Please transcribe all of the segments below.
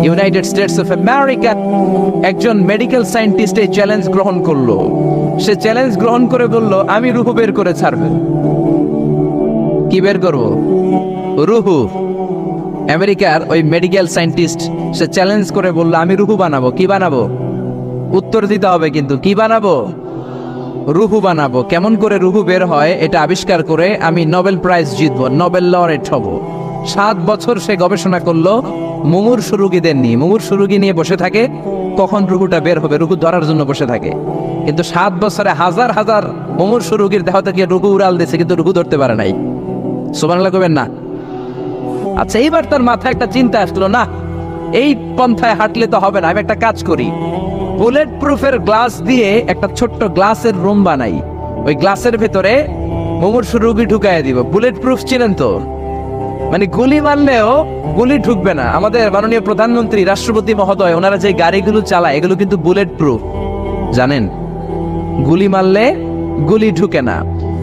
United States of America একজন medical scientist এই challenge গ্রহণ করলো। সে চ্যালেঞ্জ গ্রহণ করে বলল, আমি রুহু বের করে ছাড়বো। কি বের করব? রুহু। আমেরিকার ওই মেডিকেল সায়েন্টিস্ট সে চ্যালেঞ্জ করে বলল, আমি রুহু বানাবো। কি বানাবো? উত্তর দিতে হবে কিন্তু। কি বানাবো? রুহু বানাবো। কেমন করে রুহু বের হয় এটা আবিষ্কার করে আমি নোবেল প্রাইজ জিতবো, নোবেল লরেট হব। 7 বছর সে গবেষণা করলো, মুমূর্ষু রোগীদের নিয়ে। মুমূর্ষু রোগী নিয়ে বসে থাকে, কখন রুহুটা বের হবে, রুহু ধরার জন্য বসে থাকে। কিন্তু 7 বছরে হাজার হাজার মুমূর্ষু রোগীর দেহ থেকে রুহু উড়াল দিয়েছে, কিন্তু রুহু ধরতে পারে নাই। সুবহানাল্লাহ কইবেন না? আচ্ছা, এইবার তার মাথায় একটা চিন্তা আসলো, না এই পন্থায় হাঁটলে তো হবে না, আমি একটা কাজ করি। বুলেট প্রুফের গ্লাস দিয়ে একটা ছোট্ট গ্লাসের রুম বানাই, ওই গ্লাসের ভেতরে মুমূর্ষু রোগী ঢুকায় দিব। বুলেট প্রুফ চিনেন তো? মানে গুলি মারলেও গুলি ঢুকবে না। আমাদের মাননীয় প্রধানমন্ত্রী, রাষ্ট্রপতি মহোদয়, ওনারা যে গাড়িগুলো চালায় এগুলো কিন্তু বুলেট প্রুফ, জানেন? গুলি মারলে গুলি ঢুকে না।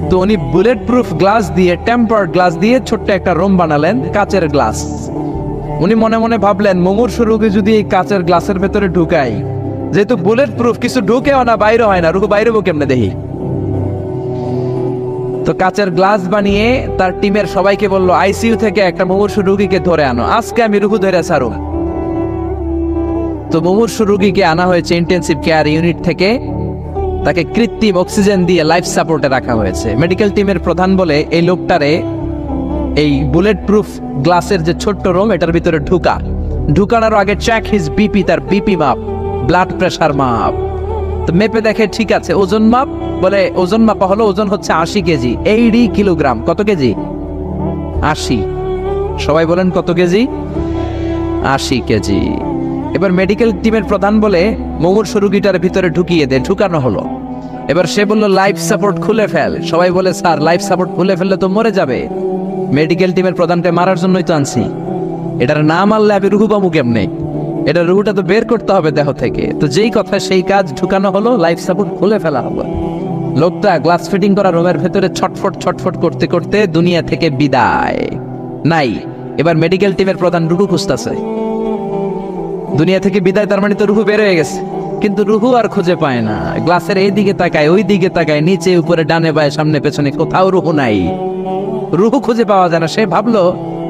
তো উনি বুলেট প্রুফ গ্লাস দিয়ে, টেম্পার্ড গ্লাস দিয়ে ছোট্ট একটা রুম বানালেন, কাচের গ্লাস। উনি মনে মনে ভাবলেন, মুমূর্ষু রোগী যদি এই কাচের গ্লাসের ভেতরে ঢুকাই, যেহেতু বুলেট প্রুফ, কিছু ঢুকেও না, বাইরে হয় না, রুহু বাইরে কেমনে দেখি। তো কাচের গ্লাস বানিয়ে তার টিমের সবাইকে বলল, আইসিইউ থেকে একটা মুমূর্ষু রোগীকে ধরে আনো, আজকে আমি রুহু ধরে ছাড়ো। তো মুমূর্ষু রোগীকে আনা হয়েছে ইন্টেনসিভ কেয়ার ইউনিট থেকে, তাকে কৃত্রিম অক্সিজেন দিয়ে লাইফ সাপোর্টে রাখা হয়েছে। মেডিকেল টিমের প্রধান বলে, এই লোকটারে এই বুলেট প্রুফ গ্লাসের যে ছোট্ট রুম, এটার ভিতরে ঢুকানোর আগে চেক হিজ বিপি, তার বিপি মাপ, ব্লাড প্রেশার মাপ। তো মেপে দেখে ঠিক আছে। ওজন মাপ, বলে ওজন মাপা হলো, ওজন হচ্ছে 80 কেজি, 80 কিলোগ্রাম। কত কেজি? 80। সবাই বলেন কত কেজি? 80 কেজি। এবার মেডিকেল টিমের প্রধান বলে, মুমূর্ষু রোগীটার ভিতরে ঢুকিয়ে দে। ঢুকানো হলো। এবার সে বলল, লাইফ সাপোর্ট খুলে ফেল। সবাই বলে, স্যার লাইফ সাপোর্ট খুলে ফেললে তো মরে যাবে। মেডিকেল টিমের প্রধানকে মারার জন্যই তো আনছি, এটার না মারলে আমি রুহু পাবো কেমনে? এটা রুহুটা তো বের করতে হবে দেহ থেকে। তো যেই কথা সেই কাজ, ঢুকানো হলো, লাইফ সাপোর্ট খুলে ফেলা হলো। লোকটা গ্লাস ফিটিং করা রুমের ভেতরে ছটফট ছটফট করতে করতে দুনিয়া থেকে বিদায় নাই। এবার মেডিকেল টিমের প্রধান রুহু খুঁজতেছে। দুনিয়া থেকে বিদায়, তার মানে তো রুহু বের হয়ে গেছে, কিন্তু রুহু আর খুঁজে পায় না। গ্লাসের এই দিকে তাকায়, ওই দিকে তাকায়, নিচে উপরে, ডানে বায়ে, সামনে পেছনে, কোথাও রুহু নাই। রুহু খুঁজে পাওয়া যায় না। সে ভাবলো,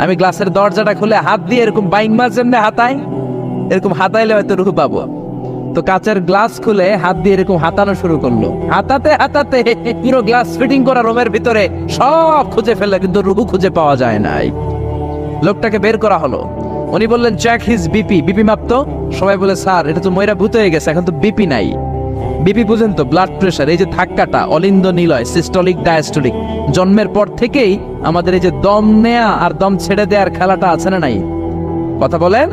আমি গ্লাসের দরজাটা খুলে হাত দিয়ে এরকম বাইং মাছ যেমনি হাতায়, এরকম হাতাইলে হয়তো রুহু পাবো। তো কাচের গ্লাস খুলে হাত দিয়ে এরকম হাতানো শুরু করলো। হাতাতে হাতাতে পুরো গ্লাস ফিটিং করা রুমের ভিতরে সব খুঁজে ফেললো, কিন্তু রুহু খুঁজে পাওয়া যায় নাই। লোকটাকে বের করা হলো। উনি বললেন, চেক হিজ বিপি। বিপি মাপতো। সবাই বলে, স্যার এটা তো ময়রা ভূত হয়ে গেছে, এখন তো বিপি নাই। বিপি বুঝেন তো? Blood pressure. এই যে ধাক্কাটা, অলিন্দ নিলয়, সিস্টোলিক ডায়াস্টোলিক। জন্মের পর থেকেই আমাদের এই যে দম নেয়া আর দম ছেড়ে দেওয়ার খেলাটা আছে না নাই? কথা বলেন।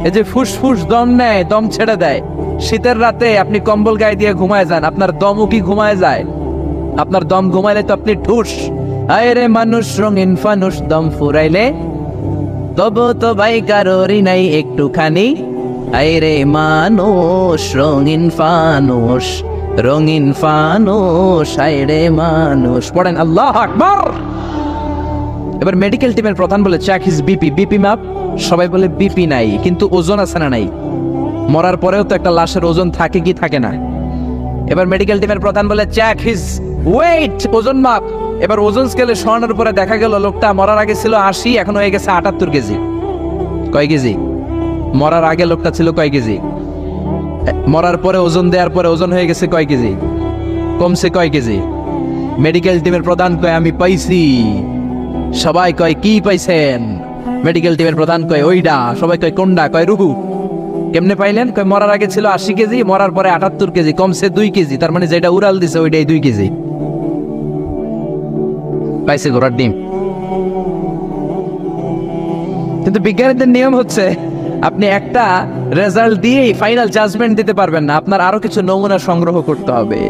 এই যে ফুসফুস দম নেয়, দম ছেড়ে দেয়। শীতের রাতে আপনি কম্বল গায়ে দিয়ে ঘুমায় যান, আপনার দমও কি ঘুমায় যায়? আপনার দম ঘুমাইলে তো আপনি ঠুস। আয় রে মানুষ রঙিন ফানুস, দম ফুরাইলে তবু তো ভাই কারোরই নাই একটুখানি। আয় রে মানুষ রঙিন ফানুস, রঙিন ফানুস, আয় রে মানুষ। পড়েন আল্লাহু আকবার। এবার মেডিকেল টিমের প্রধান বলে, চেক হিজ বিপি। বিপি মাপ। সবাই বলে, বিপি নাই, কিন্তু ওজন আছে না নাই? মরার পরেও তো একটা লাশের ওজন থাকে কি থাকে না? এবার মেডিকেল টিমের প্রধান বলে, চেক হিজ ওয়েট। ওজন মাপ। এবার ওজন স্কেলে শোয়ানোর পরে দেখা গেল লোকটা মরার আগে ছিল 80, এখন হয়ে গেছে 78 কেজি। কয় কেজি? মরার আগে লোকটা ছিল কয় কেজি? মরার পরে ওজন দেওয়ার পরে ওজন হয়ে গেছে কয় কেজি? কমছে কয় কেজি? মেডিকেল টিমের প্রধান কয়, আমি পাইছি। সবাই কয়, কি পাইছেন? মেডিকেল টিমের প্রধান কয়, ওইডা। সবাই কয়, কোনডা? কয়, রুহু। কেমনে পাইলেন? কয়, মরার আগে ছিল 80 কেজি, মরার পরে 78 কেজি, কমছে 2 কেজি। তার মানে যেটা উড়াল দিছে ওইটাই 2 কেজি। পাইছে ঘোড়ার ডিম। কিন্তু বিজ্ঞানীদের নিয়ম হচ্ছে, আপনি একটা রেজাল্ট দিয়েই ফাইনাল জাজমেন্ট দিতে পারবেন না, আপনার আরো কিছু নমুনা সংগ্রহ করতে হবে।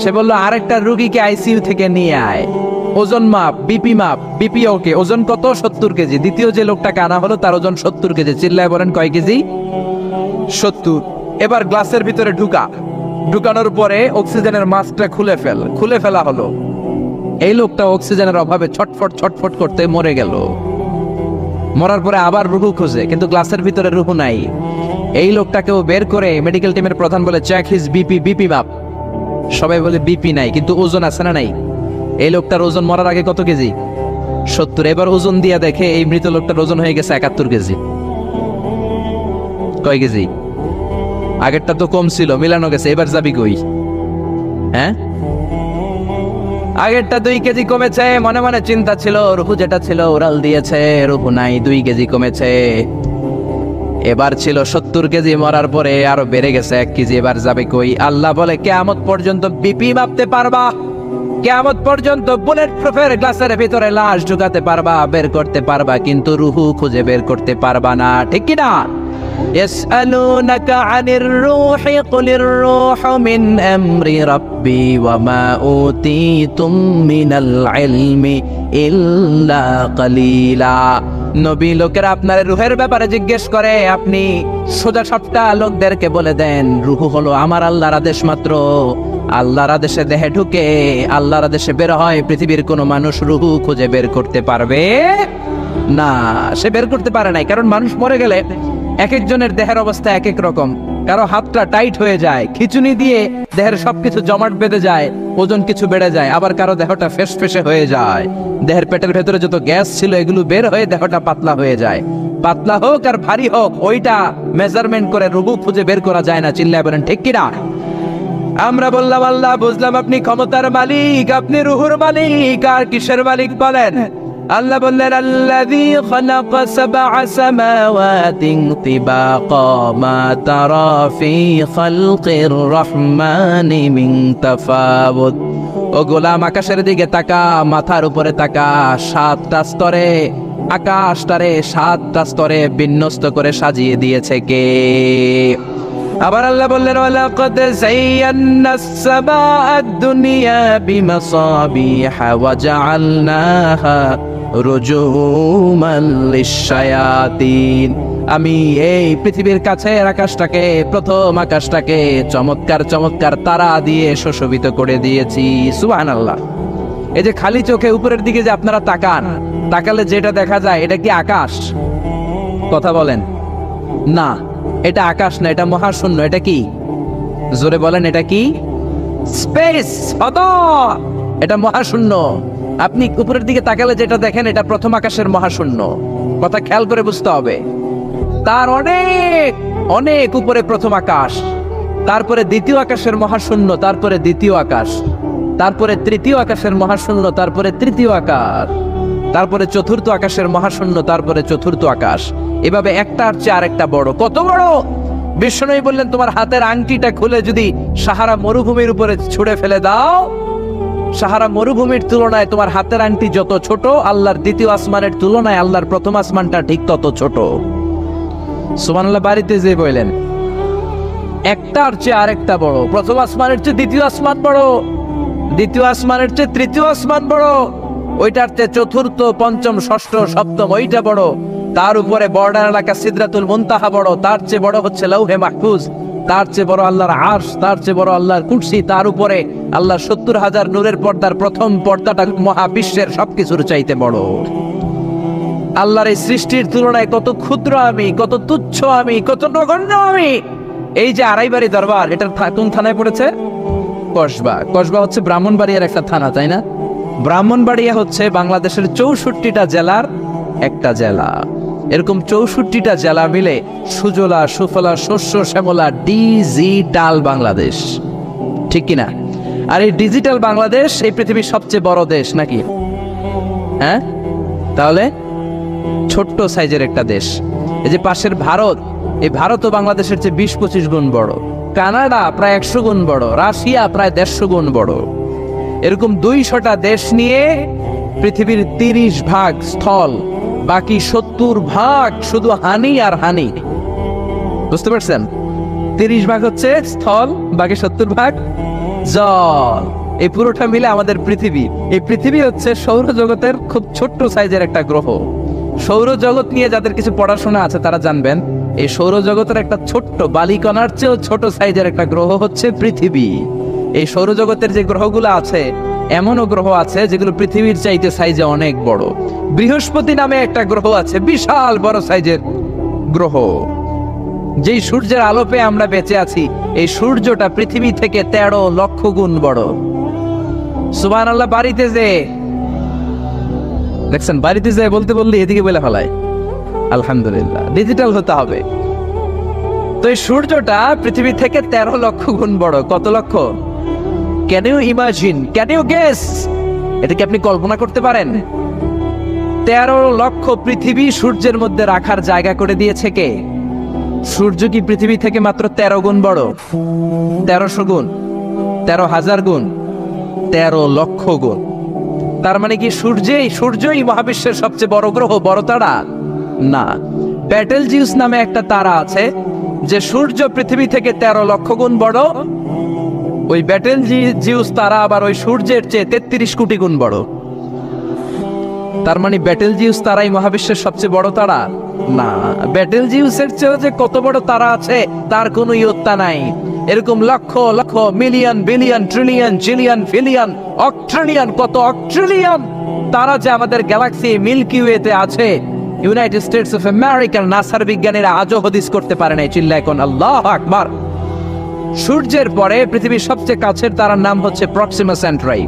সে বলল, আরেকটা রোগীকে আইসিইউ থেকে নিয়ে আয়, ওজন মাপ, বিপি মাপ। বিপি ওকে, ওজন কত? 70 কেজি। দ্বিতীয় যে লোকটাকে আনা হলো তার ওজন 70 কেজি। চিল্লায় বলেন, কয় কেজি? 70। এবার গ্লাসের ভিতরে ঢুকানোর পরে অক্সিজেনের মাস্কটা খুলে ফেলা হলো। এই লোকটা অক্সিজেনের অভাবে ছটফট ছটফট করতে মরে গেল। মরার পরে আবার রুহু খোঁজে, কিন্তু গ্লাসের ভিতরে রুহু নাই। এই লোকটাকেও বের করে মেডিকেল টিমের প্রধান বলে চেক হিজ বিপি মাপ। সবাই বলে বিপি নাই, কিন্তু ওজন আছে না নাই? এই লোকটার ওজন মরার আগে কত কেজি? 70। এবার ওজন দিয়া দেখে এই মৃত লোকটার ওজন হয়ে গেছে 71 কেজি। কয় কেজি? আগেরটা তো কম ছিল, মিলানো গেছে। এবার যাবি কই? হ্যাঁ, আগেরটা 2 কেজি কমেছে। মনে মনে চিন্তা ছিল, রুহু যেটা ছিল ওরাল দিয়েছে, রুহু নাই, 2 কেজি কমেছে। এবার ছিল 70 কেজি, মরার পরে আরো বেড়ে গেছে 1 কেজি। এবার যাবে কই? আল্লাহ বলে কিয়ামত পর্যন্ত বিপি মাপতে পারবা, কিয়ামত পর্যন্ত বুলেট প্রুফের গ্লাসের ভিতরে লাশ ঢুকাতে পারবা, বের করতে পারবা, কিন্তু রুহু খুঁজে বের করতে পারবা না। ঠিক কি না? يسألونك عن الروح قل الروح من أمر ربي وما أوتيتم من العلم إلا قليلا। নবী লোকেরা আপনার রুহের ব্যাপারে জিজ্ঞেস করে, আপনি সোজা সাপটা লোকদেরকে বলে দেন রুহু হলো আমার আল্লাহর আদেশ মাত্র। আল্লাহর আদেশে দেহে ঢুকে, আল্লাহর আদেশে বের হয়। পৃথিবীর কোনো মানুষ রুহু খুঁজে বের করতে পারবে না। সে বের করতে পারে নাই, কারণ মানুষ মরে গেলে এক একজনের দেহের অবস্থা এক এক রকম। কারো হাতটা টাইট হয়ে যায়, খিচুনি দিয়ে দেহের সবকিছু জমাট বেঁধে যায়, ওজন কিছু বেড়ে যায়। আবার কারো দেহটা ফেসফেসে হয়ে যায়, দেহের পেটের ভেতরে যত গ্যাস ছিল এগুলো বের হয়ে দেহটা পাতলা হয়ে যায়। পাতলা হোক আর ভারী হোক, ওইটা মেজারমেন্ট করে রুহু খুঁজে বের করা যায় না। চিল্লায় বলেন ঠিক কিনা? আমরা বললাম আল্লাহ, বুঝলাম আপনি ক্ষমতার মালিক, আপনি রুহুর মালিক, আর কিসের মালিক বলেন? আল্লাহ বললেন আল্লাযী খালাকা সাবআ সামাওয়াতিন তিবাকা মা তারা ফি খালকির রহমানি মিন তাফাউত। ও গোলাম, আকাশের দিকে তাকা, মাথার উপরে তাকা। 7টা স্তরে আকাশটারে 7টা স্তরে বিন্যস্ত করে সাজিয়ে দিয়েছে কে? আবার আল্লাহ বললেন ওয়ালাকাদ যায়্যানাস সামাআদ দুনিয়া বিমাসাবিহা ওয়া জাআলনাহা রুজুমান লিশ-শায়াতিন। আমি এই পৃথিবীর কাছের আকাশটাকে, প্রথম আকাশটাকে চমৎকার চমৎকার তারা দিয়ে সুশোভিত করে দিয়েছি। সুবহানাল্লাহ। এই যে খালি চোখে উপরের দিকে যে আপনারা তাকান, তাকালে যেটা দেখা যায় এটা কি আকাশ? কথা বলেন না, এটা আকাশ না, এটা মহাশূন্য। এটা কি? জোরে বলেন, এটা কি? স্পেস, এটা মহাশূন্য। আপনি উপরের দিকে তাকালে যেটা দেখেন এটা প্রথম আকাশের মহাশূন্য। কথা খেয়াল করে বুঝতে হবে। তার অনেক অনেক উপরে প্রথম আকাশ, তারপরে দ্বিতীয় আকাশের মহাশূন্য, তারপরে দ্বিতীয় আকাশ, তারপরে তৃতীয় আকাশের মহাশূন্য, তারপরে তৃতীয় আকাশ, তারপরে চতুর্থ আকাশের মহাশূন্য, তারপরে চতুর্থ আকাশ। এভাবে একটার চেয়ে আরেকটা বড়। কত বড়? বিষ্ণু বললেন তোমার হাতের আংটিটা খুলে যদি সাহারা মরুভূমির উপরে ছুঁড়ে ফেলে দাও, সাহারা মরুভূমির তুলনায় তোমার হাতের আংটি যত ছোট, আল্লাহর দ্বিতীয় আসমানের তুলনায় আল্লাহর প্রথম আসমানটা ঠিক তত ছোট। সুবহানাল্লাহ। বাড়িতে যে বললেন একটার চেয়ে আরেকটা বড়। প্রথম আসমানের চেয়ে দ্বিতীয় আসমান বড়, দ্বিতীয় আসমানের চেয়ে তৃতীয় আসমান বড়, ওইটার চেয়ে চতুর্থ, পঞ্চম, ষষ্ঠ, সপ্তম ওইটা বড়। তার উপরে বর্ডার এলাকা সিদরাতুল মুনতাহা বড়, তার চেয়ে বড় হচ্ছে লাউহে মাহফুজ, তার চেয়ে বড় আল্লাহর আরশ, তার চেয়ে বড় আল্লাহর কুরসি, তার উপরে আল্লাহর 70,000 নূরের পর্দার প্রথম পর্দাটা মহাবিশ্বের সবকিছুর চাইতে বড়। আল্লাহর এই সৃষ্টির তুলনায় কত ক্ষুদ্র আমি, কত তুচ্ছ আমি, কত নগণ্য আমি। এই যে আড়াইবাড়ি দরবার, এটা কোন থানায় পড়েছে? কসবা। কসবা হচ্ছে ব্রাহ্মণবাড়িয়ার একটা থানা, তাই না? ব্রাহ্মণবাড়িয়া হচ্ছে বাংলাদেশের 64টা জেলার একটা জেলা। এরকম 64টা জেলা মিলে সুজলা সুফলা শস্য শ্যামলা ডিজিটাল বাংলাদেশ। ঠিক কিনা? আর এই ডিজিটাল বাংলাদেশ এই পৃথিবীর সবচেয়ে বড় দেশ নাকি? হ্যাঁ, তাহলে ছোট্ট সাইজের একটা দেশ। এই যে পাশের ভারত, এই ভারতও বাংলাদেশের চেয়ে 20-25 গুণ বড়। কানাডা প্রায় 100 গুণ বড়, রাশিয়া প্রায় 150 গুণ বড়। এরকম 200টা দেশ নিয়ে পৃথিবীর 30 ভাগ স্থল, বাকি 70 ভাগ শুধু হানি আর হানি। বুঝতে পারছেন? 30 ভাগ হচ্ছে স্থল, বাকি 70 ভাগ জল। এই পুরোটা মিলে আমাদের পৃথিবী। এই পৃথিবী হচ্ছে সৌরজগতের খুব ছোট্ট সাইজের একটা গ্রহ। সৌরজগৎ নিয়ে যাদের কিছু পড়াশোনা আছে তারা জানবেন, এই সৌরজগতের একটা ছোট্ট বালিকণার চেয়েও ছোট সাইজের একটা গ্রহ হচ্ছে পৃথিবী। এই সৌরজগতের যে গ্রহগুলো আছে এমনও গ্রহ আছে যেগুলো পৃথিবীর চাইতে সাইজে অনেক বড়। বৃহস্পতি নামে একটা গ্রহ আছে, বিশাল বড় সাইজের গ্রহ। যেই সূর্যের আলো পেয়ে আমরা বেঁচে আছি, এই সূর্যটা পৃথিবী থেকে 13 লক্ষ গুণ বড়। সুবহানাল্লাহ। বাড়িতে যে দেখছেন, বাড়িতে যে বলতে বললে এদিকে বলে ফেলায়। আলহামদুলিল্লাহ, ডিজিটাল হতে হবে। তো এই সূর্যটা পৃথিবী থেকে 13 লক্ষ গুণ বড়। কত লক্ষ? Can you imagine, can you guess? এটা কি আপনি কল্পনা করতে পারেন? 13 লক্ষ পৃথিবী সূর্যের মধ্যে রাখার জায়গা করে দিয়েছে কে? সূর্য কি পৃথিবী থেকে মাত্র 13 গুণ বড়? 1300 গুণ, 13,000 গুণ, 13 লক্ষ গুণ। তার মানে কি সূর্যই মহাবিশ্বের সবচেয়ে বড় গ্রহ, বড় তারা? না। ব্যাটেলজিউস নামে একটা তারা আছে, যে সূর্য পৃথিবী থেকে 13 লক্ষ গুণ বড়। ওই ব্যাটেলজিউস তারা আবার ওই সূর্যের চেয়ে 33 কোটি গুণ বড়। তার মানে ব্যাটেলজিউস তারাই মহাবিশ্বের সবচেয়ে বড় তারা? না। ব্যাটেলজিউসের চেয়েও যে কত বড় তারা আছে তার কোনো ইয়ত্তা নাই। এরকম লক্ষ লক্ষ, মিলিয়ন, বিলিয়ন, ট্রিলিয়ন, জিলিয়ন, ফিলিয়ন, অক্ট্রিলিয়ন, কত অক্ট্রিলিয়ন তারা যে আমাদের গ্যালাক্সি মিল্কি ওয়েতে আছে, ইউনাইটেড স্টেটস অফ আমেরিকার নাসার বিজ্ঞানীরা আজও হদিস করতে পারে নাই। চিল্লায় কোন আল্লাহু আকবার। সূর্যের পরে পৃথিবীর সবচেয়ে কাছের তারার নাম হচ্ছে প্রক্সিমা সেন্ট্রাই,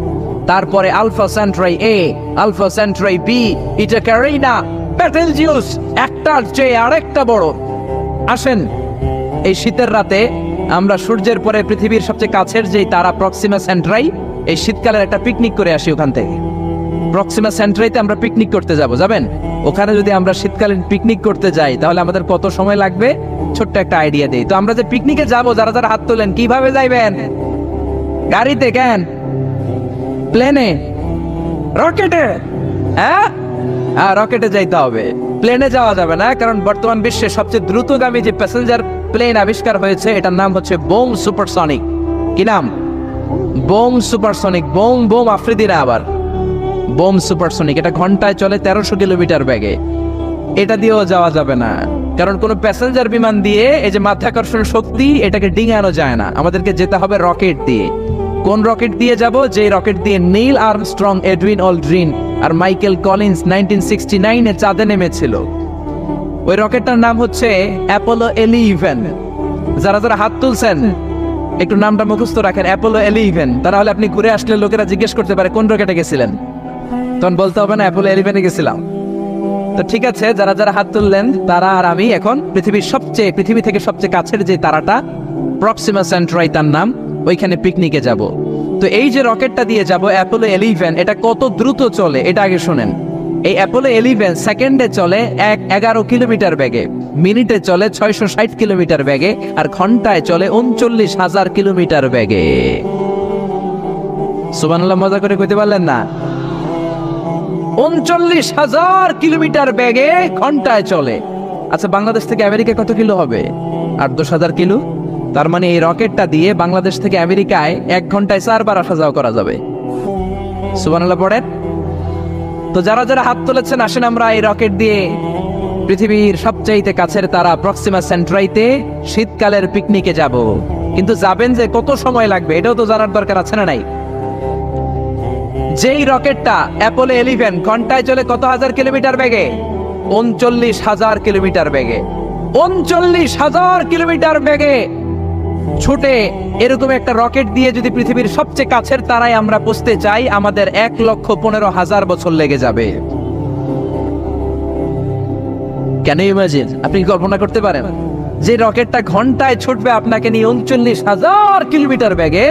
তারপরে আলফা সেন্ট্রাই এ, আলফা সেন্ট্রাই বি, ইটা ক্যারিনা, ব্যাটেলজিউস একটার চেয়ে আরেকটা বড়। আসেন, এই শীতের রাতে আমরা সূর্যের পরে পৃথিবীর সবচেয়ে কাছের যেই তারা প্রক্সিমা সেন্ট্রাই, এই শীতকালের একটা পিকনিক করে আসি ওখান থেকে। প্রক্সিমা সেন্ট্রাইতে আমরা পিকনিক করতে যাবেন? ওখানে যদি আমরা শীতকালীন পিকনিক করতে যাই তাহলে আমাদের কত সময় লাগবে? ছোট্ট একটা আইডিয়া দেই তো। আমরা যে পিকনিকে যাব, যারা যারা হাত তোলেন, কিভাবে যাইবেন? গাড়িতে? কেন? প্লেনে? রকেটে? হ্যাঁ, রকেটে যাইতে হবে, প্লেনে যাওয়া যাবে না। কারণ বর্তমান বিশ্বের সবচেয়ে দ্রুতগামী যে প্যাসেঞ্জার প্লেন আবিষ্কার হয়েছে, এটার নাম হচ্ছে বোম সুপারসনিক। কি নাম? Bomb supersonic. বোম আফ্রিদি না, আবার বোম সুপারসনিক। এটা ঘন্টায় চলে 1300 কিলোমিটার বেগে। এটা দিয়েও যাওয়া যাবে না, কারণ কোন প্যাসেঞ্জার বিমান দিয়ে এই যে মাধ্যাকর্ষণ শক্তি, এটাকে ডিঙানো যায় না। আমাদেরকে যেতে হবে রকেট দিয়ে। কোন রকেট দিয়ে যাব? যে রকেট দিয়ে নীল আর্মস্ট্রং, এডউইন অলড্রিন আর মাইকেল কলিন্স 1969 চাঁদে নেমেছিল। ওই রকেটটার নাম হচ্ছে অ্যাপোলো 11। যারা যারা হাত তুলছেন একটু নামটা মুখস্থ রাখেন, অ্যাপোলো 11। তাহলে আপনি ঘুরে আসলে লোকেরা জিজ্ঞেস করতে পারে কোন রকেটে গেছিলেন, তখন বলতে হবে না অ্যাপোলো 11 গেছিলাম। তো ঠিক আছে, যারা যারা হাত তুললেন তারা আর আমি এখন পৃথিবী থেকে সবচেয়ে কাছের যে তারাটা প্রক্সিমা সেন্ট্রাই তার নাম, ওইখানে পিকনিকে যাব। তো এই যে রকেটটা দিয়ে যাব অ্যাপোলো 11, এটা কত দ্রুত চলে এটা আগে শুনেন। এই অ্যাপোলো 11 সেকেন্ডে চলে 11 কিলোমিটার বেগে, মিনিটে চলে 660 কিলোমিটার বেগে, আর ঘন্টায় চলে 39,000 কিলোমিটার বেগে। সুবহানাল্লাহ, মজা করে কইতে পারলেন না? 39,000 কিলোমিটার বেগে ঘন্টায় চলে। আচ্ছা, বাংলাদেশ থেকে আমেরিকা কত কিলো হবে? 8-10,000 কিলো। তার মানে এই রকেটটা দিয়ে বাংলাদেশ থেকে আমেরিকায় 1 ঘন্টায় 4 বার আসা যাওয়া করা যাবে। সুবহানাল্লাহ পড়েন। তো যারা যারা হাত তুলেছেন, আসেন আমরা এই রকেট দিয়ে পৃথিবীর সবচাইতে কাছের তারা প্রক্সিমা সেন্ট্রাইতে শীতকালের পিকনিকে যাব। কিন্তু যাবেন যে কত সময় লাগবে এটাও তো জানার দরকার আছে না নাই? যেই রকেটটা অ্যাপোলো 11 ঘন্টায় চলে কত হাজার কিলোমিটার বেগে? 39,000 কিলোমিটার বেগে। 39,000 কিলোমিটার বেগে ছুটে এরকম একটা রকেট দিয়ে যদি পৃথিবীর সবচেয়ে কাছের তারায় আমরা পৌঁছতে চাই, আমাদের 1,15,000 বছর লেগে যাবে। কেন ইমাজিন? আপনি কল্পনা করতে পারেন যে রকেটটা ঘন্টায় ছুটবে আপনাকে নিয়ে 39,000 কিলোমিটার বেগে,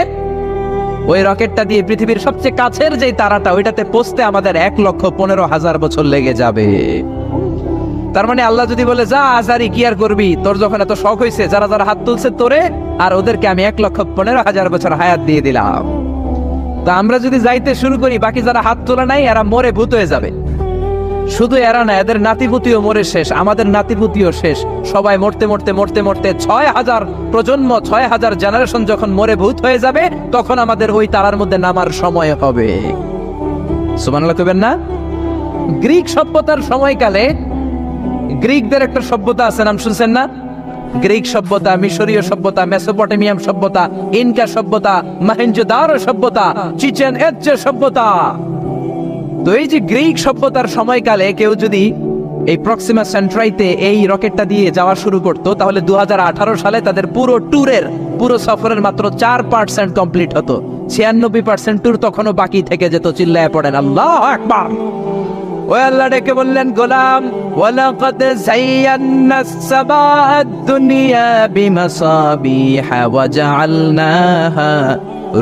ওই রকেটটা দিয়ে পৃথিবীর সবচেয়ে কাছের যে তারাটা ওইটাতে পৌঁছতে আমাদের 1,15,000 বছর লেগে যাবে। তার মানে আল্লাহ যদি বলে যা আজারি কি আর করবি, তোর যখন এত শখ হয়েছে, যারা যারা হাত তুলছে তোরে আর ওদেরকে আমি 1,15,000 বছর হায়াত দিয়ে দিলাম। তা আমরা যদি যাইতে শুরু করি, বাকি যারা হাত তোলা নাই এরা মরে ভূত হয়ে যাবে। শুধু এরা না, এদের নাতিপুতিও মরে শেষ, আমাদের নাতিপুতিও শেষ। সবাই মরতে মরতে মরতে মরতে 6,000 প্রজন্ম, 6,000 জেনারেশন যখন মরে ভূত হয়ে যাবে, তখন আমাদের ওই তারার মধ্যে নামার সময় হবে। সুবহানাল্লাহ কইবেন না? গ্রিক সভ্যতার সময়কালে গ্রিকদের একটা সভ্যতা আছে, নাম শুনছেন না? গ্রিক সভ্যতা, মিশরীয় সভ্যতা, মেসোপটেমিয়াম সভ্যতা, ইনকা সভ্যতা, মহেঞ্জোদারো সভ্যতা, চিচেন ইৎজা সভ্যতা। তো এই যে গ্রিক সভ্যতার সময়কালে কেউ যদি এই প্রক্সিমা সেন্ট্রাইতে এই রকেটটা দিয়ে যাওয়া শুরু করত, তাহলে 2018 সালে তাদের পুরো সফরের মাত্র 4% কমপ্লিট হতো। 96% ট্যুর তখনও বাকি থেকে যেত। চিল্লায় পড়েন আল্লাহু আকবার। ওই আল্লাহ ডেকে বললেন, গোলাম ওয়ালাকাদ যায়্যানাস সামাআদ দুনিয়া বিমাসাবিহা ওয়া জাআলনাহা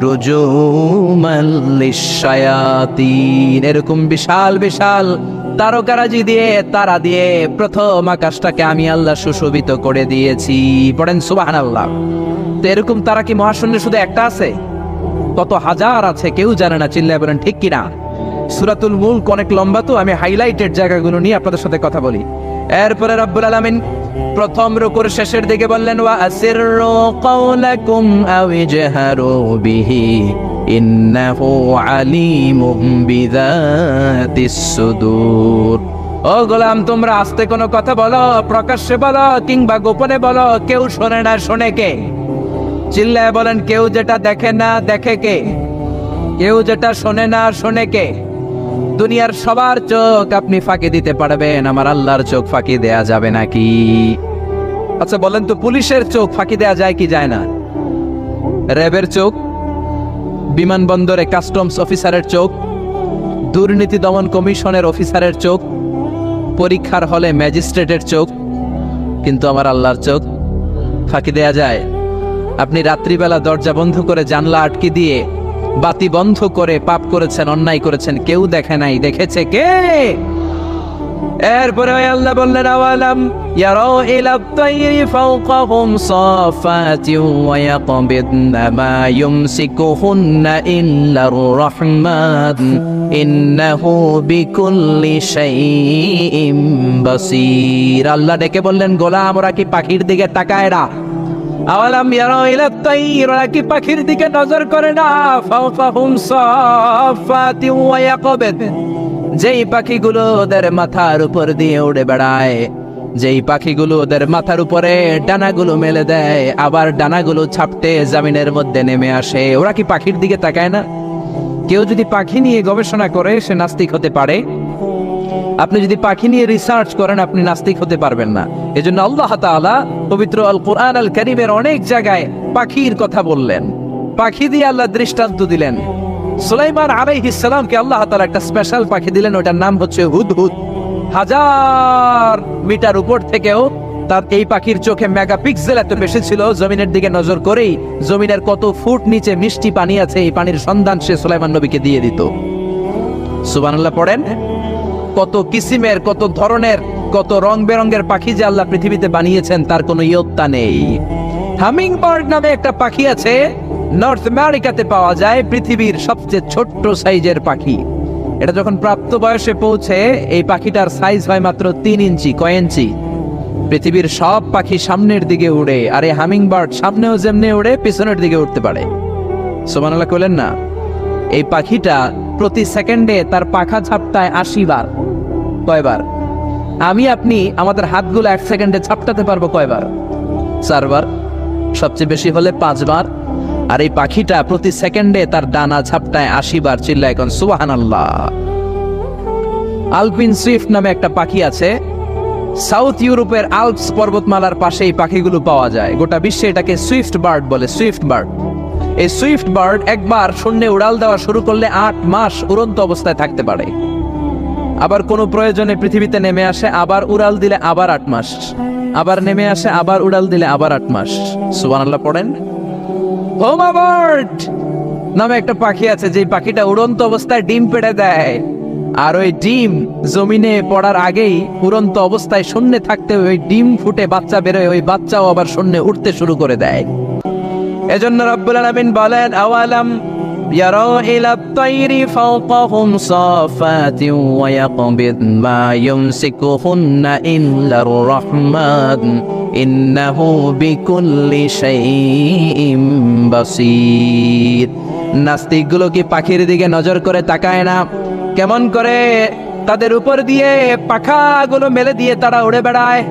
রুজুমান লিশ-শায়াতিন। এরকম বিশাল বিশাল তারকারাজি দিয়ে, তারা দিয়ে প্রথম আকাশটাকে আমি আল্লাহ সুশোভিত করে দিয়েছি। পড়েন সুবহানাল্লাহ। তো এরকম তারা কি মহাশূন্যে শুধু একটা আছে? কত হাজার আছে কেউ জানে না। চিল্লায় বলেন ঠিক কিনা? সূরাতুল মুলক অনেক লম্বা, তো আমি হাইলাইটেড জায়গাগুলো নিয়ে আপনাদের সাথে কথা বলি। এরপরে রব্বুল আলামিন প্রথম রুকুর শেষের দিকে বললেন, ওয়া আসিররু কাওলাকুম আও ইজহারু বিহি ইন্নাহু আলিমুম বিযাতিস সুদূর। ও গোলাম, তোমরা আস্তে কোনো কথা বলো, প্রকাশ্যে বলো কিংবা গোপনে বলো, কেউ শোনে না, শোনে কে? চিল্লায় বলেন, কেউ যেটা দেখে না দেখে কে? কেউ যেটা শোনে না শোনে কে? দুনিয়ার সবার চোখ আপনি ফাঁকি দিতে পারবেন, আমার আল্লাহর চোখ ফাঁকি দেয়া যাবে নাকি? আচ্ছা বলেন তো, পুলিশের চোখ ফাঁকি দেয়া যায় কি যায় না? র্যাবের চোখ, বিমানবন্দরে কাস্টমস অফিসারের চোখ, দুর্নীতি দমন কমিশনের অফিসারের চোখ, পরীক্ষার হলে ম্যাজিস্ট্রেটের চোখ, কিন্তু আমার আল্লাহর চোখ ফাঁকি দেয়া যায়? আপনি রাত্রিবেলা দরজা বন্ধ করে, জানলা আটকে দিয়ে, বাতি বন্ধ করে পাপ করেছেন, অন্যায় করেছেন, কেউ দেখে নাই, দেখেছে কে? এরপরে আল্লাহ বললেন, আওয়ালাম ইয়ারাউ ইলাত তায়রি ফাওকাহুম সাফাতিন ওয়া ইয়াকবিদনা মা ইউমসিকুহুন্না ইল্লার রাহমান ইন্নাহু বিকুল্লি শাইইন বাসীর। আল্লাহ ডেকে বললেন, গোলাম ওরা কি পাখির দিকে তাকায় না? আওয়ালাম ইয়ারাউ ইলাত তায়র, ওরা কি পাখির দিকে নজর করে না? ফাওকাহুম সাফাতিন ওয়া ইয়াকবিদ, যেই পাখিগুলো ওদের মাথার উপর দিয়ে উড়ে বেড়ায়, যেই পাখিগুলো ওদের মাথার উপরে ডানাগুলো মেলে দেয়, আবার ডানাগুলো ছাপটে জমিনের মধ্যে নেমে আসে, ওরা কি পাখির দিকে তাকায় না? কেউ যদি পাখি নিয়ে গবেষণা করে সে নাস্তিক হতে পারে। আপনি যদি পাখি নিয়ে রিসার্চ করেন আপনি নাস্তিক হতে পারবেন না। এজন্য আল্লাহ তাআলা পবিত্র আল কোরআন আল কারীমের অনেক জায়গায় পাখির কথা বললেন, পাখি দিয়ে আল্লাহ দৃষ্টান্ত দিলেন। সুলাইমান আলাইহিস সালামকে আল্লাহ তাআলা একটা স্পেশাল পাখি দিলেন, ওটার নাম হচ্ছে হুদহুদ। 1000 মিটার উপর থেকেও তার এই পাখির চোখে মেগাপিক্সেল এত বেশি ছিল, জমিনের দিকে নজর করেই জমিনের কত ফুট নিচে মিষ্টি পানি আছে এই পানির সন্ধান সে সুলাইমান নবীকে দিয়ে দিত। সুবহানাল্লাহ পড়েন। কত কিসিমের, কত ধরনের, কত রং বেরঙের পাখি যে আল্লাহ পৃথিবীতে বানিয়েছেন তার কোনো ইয়ত্তা নেই। হামিং বার্ড নামে একটা পাখি আছে, নর্থ আমেরিকাতে পাওয়া যায়, পৃথিবীর সবচেয়ে ছোট্ট সাইজের পাখি। এটা যখন প্রাপ্ত বয়সে পৌঁছে এই পাখিটার সাইজ হয় মাত্র 3 ইঞ্চি। কয় ইঞ্চি? পৃথিবীর সব পাখি সামনের দিকে উড়ে, আর এই হামিং বার্ড সামনেও যেমনি উড়ে পিছনের দিকে উঠতে পারে। সুবহানাল্লাহ কইলেন না? এই পাখিটা প্রতি সেকেন্ডে তার পাখা ঝাপটায় 80 বার। কয়বার? আমি আপনি আমাদের হাতগুলো 1 সেকেন্ডে ঝাপটাতে পারবো কয়বার? 4 বার, সবচেয়ে বেশি হলে 5 বার। আর এই পাখিটা প্রতি সেকেন্ডে তার ডানা ঝাপটায় 80 বার। চিল্লায় এখন সুবহানাল্লাহ। আলপিন সুইফট নামে একটা পাখি আছে, সাউথ ইউরোপের আল্পস পর্বতমালার পাশে এই পাখিগুলো পাওয়া যায়। গোটা বিশ্বে এটাকে সুইফট বার্ড বলে, সুইফট বার্ড। এই সুইফট বার্ড একবার শূন্যে উড়াল দেওয়া শুরু করলে 8 মাস উড়ন্ত অবস্থায় থাকতে পারে। আবার কোনো প্রয়োজনে পৃথিবীতে নেমে আসে, আবার উড়াল দিলে আবার 8 মাস, আবার নেমে আসে, আবার উড়াল দিলে আবার 8 মাস। সুবহানাল্লাহ পড়েন। হোমা বার্ড নামে একটা পাখি আছে, যে পাখিটা উড়ন্ত অবস্থায় ডিম পেড়ে দেয়, আর ওই ডিম জমিনে পড়ার আগেই উড়ন্ত অবস্থায় শূন্যে থাকতে ওই ডিম ফুটে বাচ্চা বেরোয়, ওই বাচ্চাও আবার শূন্যে উঠতে শুরু করে দেয়। এজন্য রব্বুল আলামিন বলেন, আওয়ালাম ইয়ারাউ ইলাত তায়রি ফাওকাহুম সাফাতিন ওয়া ইয়াকবিদ মা ইউমসিকুহুন্না ইল্লার রাহমান ইন্নাহু বিকুল্লি শাইইন বাসীর। নাস্তিকগুলো কি পাখির দিকে নজর করে তাকায় না? কেমন করে তাদের উপর দিয়ে পাখাগুলো মেলে দিয়ে তারা উড়ে বেড়ায়।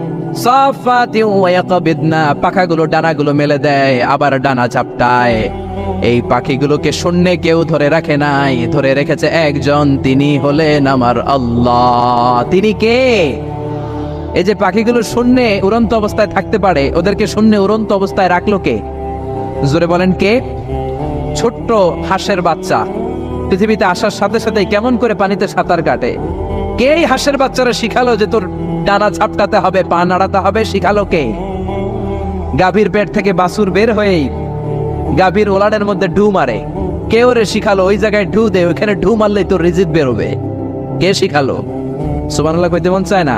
সাফাতিন ওয়া ইয়াকবিদনা, পাখাগুলো ডানাগুলো মেলে দেয় আবার ডানা ঝাপটায়। এই পাখিগুলোকে শূন্যে কেউ ধরে রাখে নাই, ধরে রেখেছে একজন, তিনি হলেন আমার আল্লাহ। তিনি কে? এই যে পাখিগুলো শূন্যে উড়ন্ত অবস্থায় থাকতে পারে, ওদেরকে শূন্যে উড়ন্ত অবস্থায় রাখলো কে? জোরে বলেন কে? ছোট্ট হাঁসের বাচ্চা পৃথিবীতে আসার সাথে সাথে কেমন করে পানিতে সাঁতার কাটে? কে এই হাঁসের বাচ্চারা শিখালো যে তোর ডানা ঝাপটাতে হবে, পা নাড়াতে হবে? শিখালো কে? গাভীর পেট থেকে বাছুর বের হয়েই গাভীর ওলানের মধ্যে ঢু মারে, কে ওরে শিখালো ওই জায়গায় ঢু দে, ওইখানে ঢু মারলেই তোর রিজিক বেরোবে? কে শিখালো? সুবহানাল্লাহ কইতে মন চায় না?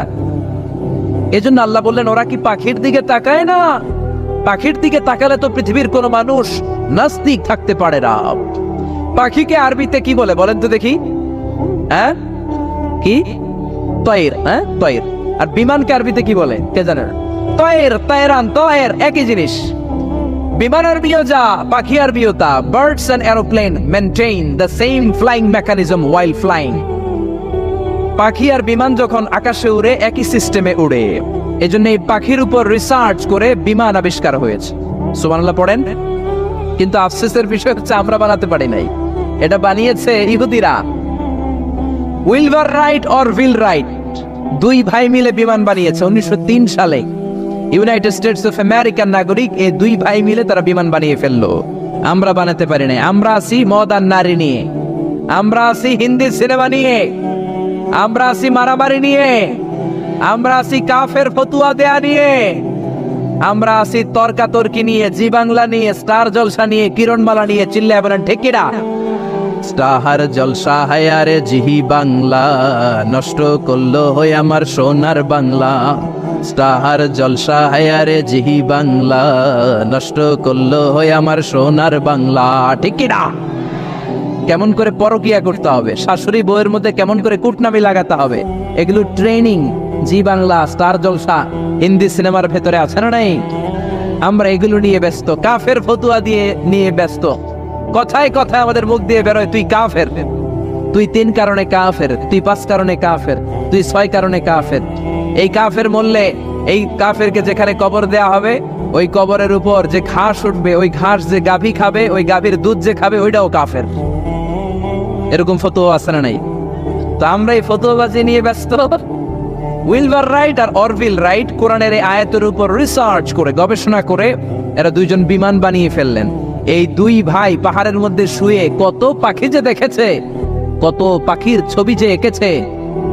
এজন্য আল্লাহ বললেন ওরা কি পাখির দিকে তাকায় না? পাখির দিকে তাকালে তো পৃথিবীর কোন মানুষ নাস্তিক থাকতে পারে না। পাখিকে আরবিতে কি বলে বলেন তো দেখি? হ্যাঁ, কি? তয়ের। হ্যাঁ, তয়ের। আর বিমানকে আরবিতে কি বলে কে জানেন? তয়ের, তয়রান, তয়ের একই জিনিস। বিমান আরবিও যা, পাখি আরবিও তা। Birds and aeroplane maintain the same flying mechanism while flying. পাখি আর বিমান যখন আকাশে উড়ে একই সিস্টেমে উড়ে, এজন্য এই পাখির উপর রিসার্চ করে বিমান আবিষ্কার হয়েছে। সুবহানাল্লাহ পড়েন। কিন্তু আফসোসের বিষয় হচ্ছে আমরা বানাতে পারি নাই, এটা বানিয়েছে ইহুদিরা। Wilbur right or will write, দুই ভাই মিলে বিমান বানিয়েছে 1903 সালে। ইউনাইটেড স্টেটস অফ আমেরিকার নাগরিক, এই দুই ভাই মিলে তারা বিমান বানিয়ে ফেললো। আমরা বানাতে পারি নাই। আমরা আছি মদ আর নারী নিয়ে, আমরা আছি হিন্দি সিনেমা নিয়ে, আমরা আছি মারামারি নিয়ে, আমরা আছি কাফের ফতুয়া দেয়া নিয়ে, আমরা আছি তর্কাতর্কি নিয়ে, জি বাংলা নিয়ে, স্টার জলসা নিয়ে, কিরণমালা নিয়ে। চিল্লায় বলেন ঠিক কিনা? স্টার জলসা হায়ারে জিহি বাংলা, নষ্ট করলো হয়ে আমার সোনার বাংলা। স্টার জলসা হায়ারে জিহি বাংলা, নষ্ট করলো হয়ে আমার সোনার বাংলা। ঠিক কিনা? কেমন করে পরকিয়া করতে হবে, শাশুড়ি বউয়ের মধ্যে কেমন করে কুটনামি লাগাতে হবে, এগুলো ট্রেনিং জি বাংলা, স্টার জলসা, হিন্দি সিনেমার ভেতরে আছে না নাই? আমরা এগুলো নিয়ে ব্যস্ত, কাফের ফতুয়া দিয়ে নিয়ে ব্যস্ত। কথায় কথায় আমাদের মুখ দিয়ে বেরোয় তুই কাফের, তুই 3 কারণে কাফের, তুই 5 কারণে কাফের, তুই 6 কারণে কাফের। এই কাফের মরলে এই কাফেরকে যেখানে কবর দেয়া হবে, ওই কবরের উপর যে ঘাস উঠবে, ওই ঘাস যে গাভী খাবে, ওই গাভীর দুধ যে খাবে, ওইটাও কাফের। এরকম ফতোয়া আছে না নাই? তো আমরা এই ফতোয়াবাজি নিয়ে ব্যস্ত। উইলবার রাইট আর অরভিল রাইট কোরআনের এই আয়াতের উপর রিসার্চ করে, গবেষণা করে এরা দুইজন বিমান বানিয়ে ফেললেন। এই দুই ভাই পাহাড়ের মধ্যে শুয়ে কত পাখি যে দেখেছে, কত পাখির ছবি যে এঁকেছে,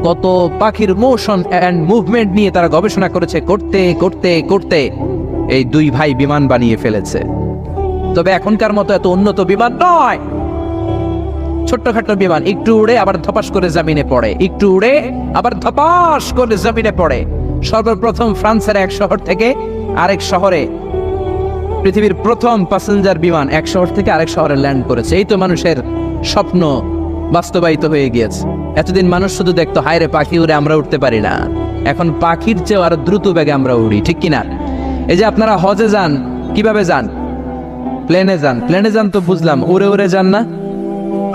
কত পাখির মোশন এন্ড মুভমেন্ট নিয়ে তারা গবেষণা করেছে। করতে করতে করতে এই দুই ভাই বিমান বানিয়ে ফেলেছে। তবে এখনকার মতো এত উন্নত বিমান নয়, ছোট্টখাটো বিমান, একটু উড়ে আবার ধপাস করে জমিনে পড়ে, একটু উড়ে আবার ধপাস করে জমিনে পড়ে। সর্বপ্রথম ফ্রান্সের এক শহর থেকে আরেক শহরে পৃথিবীর প্রথম প্যাসেঞ্জার বিমান এক শহর থেকে আরেক শহরে ল্যান্ড করেছে। এই তো মানুষের স্বপ্ন বাস্তবায়িত হয়ে গিয়েছে। এতদিন মানুষ শুধু দেখতো হায় রে পাখি উড়ে, আমরা উঠতে পারি না। এখন পাখির চেয়েও আরো দ্রুত বেগে আমরা উড়ি, ঠিক কিনা? এই যে আপনারা হজে যান, কিভাবে যান? প্লেনে যান। প্লেনে যান তো বুঝলাম, উড়ে উড়ে যান না?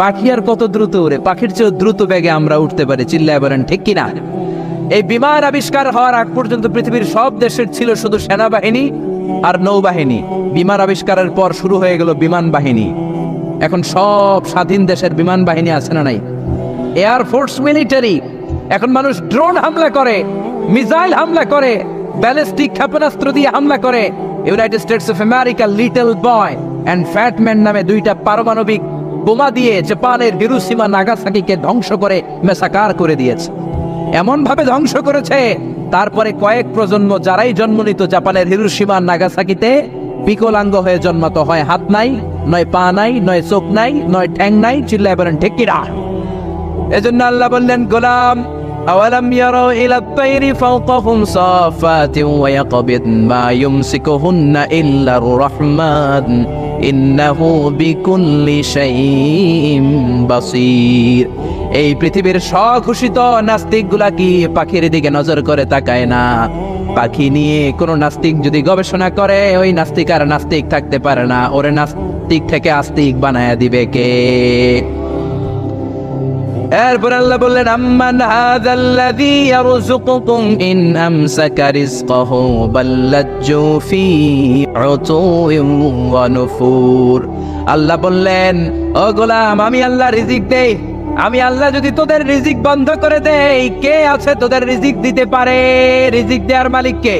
পাখি আর কত দ্রুত উড়ে, পাখির চেয়েও দ্রুত বেগে আমরা উঠতে পারি। চিল্লায় বলেন ঠিক কিনা? এই বিমান আবিষ্কার হওয়ার আগ পর্যন্ত পৃথিবীর সব দেশের ছিল শুধু সেনাবাহিনী আর নৌবাহিনী। বিমান আবিষ্কারের পর শুরু হয়ে গেল বিমান বাহিনী। এখন সব স্বাধীন দেশের বিমান বাহিনী আছে না নাই? Air force, military. এখন মানুষ ড্রোন হামলা করে, মিসাইল হামলা করে, ব্যালিস্টিক ক্ষেপণাস্ত্র দিয়ে হামলা করে। United States of America Little Boy and Fat Man নামে দুইটা পারমাণবিক বোমা দিয়ে জাপানের হিরোশিমা নাগাসাকিকে ধ্বংস করে মেসাকার করে দিয়েছে। এমন ভাবে ধ্বংস করেছে, তারপরে কয়েক প্রজন্ম যারাই জন্ম নিত জাপানের হিরোশিমা নাগাসাকিতে, বিকলাঙ্গ হয়ে জন্মাতো। হয় হাত নাই, নয় পা নাই, নয় চোখ নাই, নয় ঠ্যাং নাই। চিল্লায় বলেন ঠিক কিনা? এজন্য আল্লাহ বললেন, গোলাম আওয়ালাম ইয়ারাউ ইলা আত-তায়রি ফাওকাহুম সাফাতিন ওয়া ইয়াকবিদ মা ইউমসিকুহুন্না ইল্লার রাহমান ইন্নাহু বিকুল্লি শাইইন বাসীর। এই পৃথিবীর স্বঘোষিত নাস্তিকগুলা কি পাখির দিকে নজর করে তাকায় না? পাখি নিয়ে কোন নাস্তিক যদি গবেষণা করে, ওই নাস্তিক আর নাস্তিক থাকতে পারে না। ওরে নাস্তিক থেকে আস্তিক বানায়া দিবে কে? এরপর আল্লাহ বললেন আম্মান হাযাল্লাযী ইয়ারযুকুকুম ইন আমসাকা রিজকাহু বাল্লাজ্জু ফী উতুওয়িন ওয়া নুফুর। আল্লাহ বললেন, ও গোলাম, আমি আল্লাহ রিজিক দেই। আমি আল্লাহ যদি তোদের রিজিক বন্ধ করে দেই, কে আছে তোদের রিজিক দিতে পারে? রিজিক দেওয়ার মালিক কে?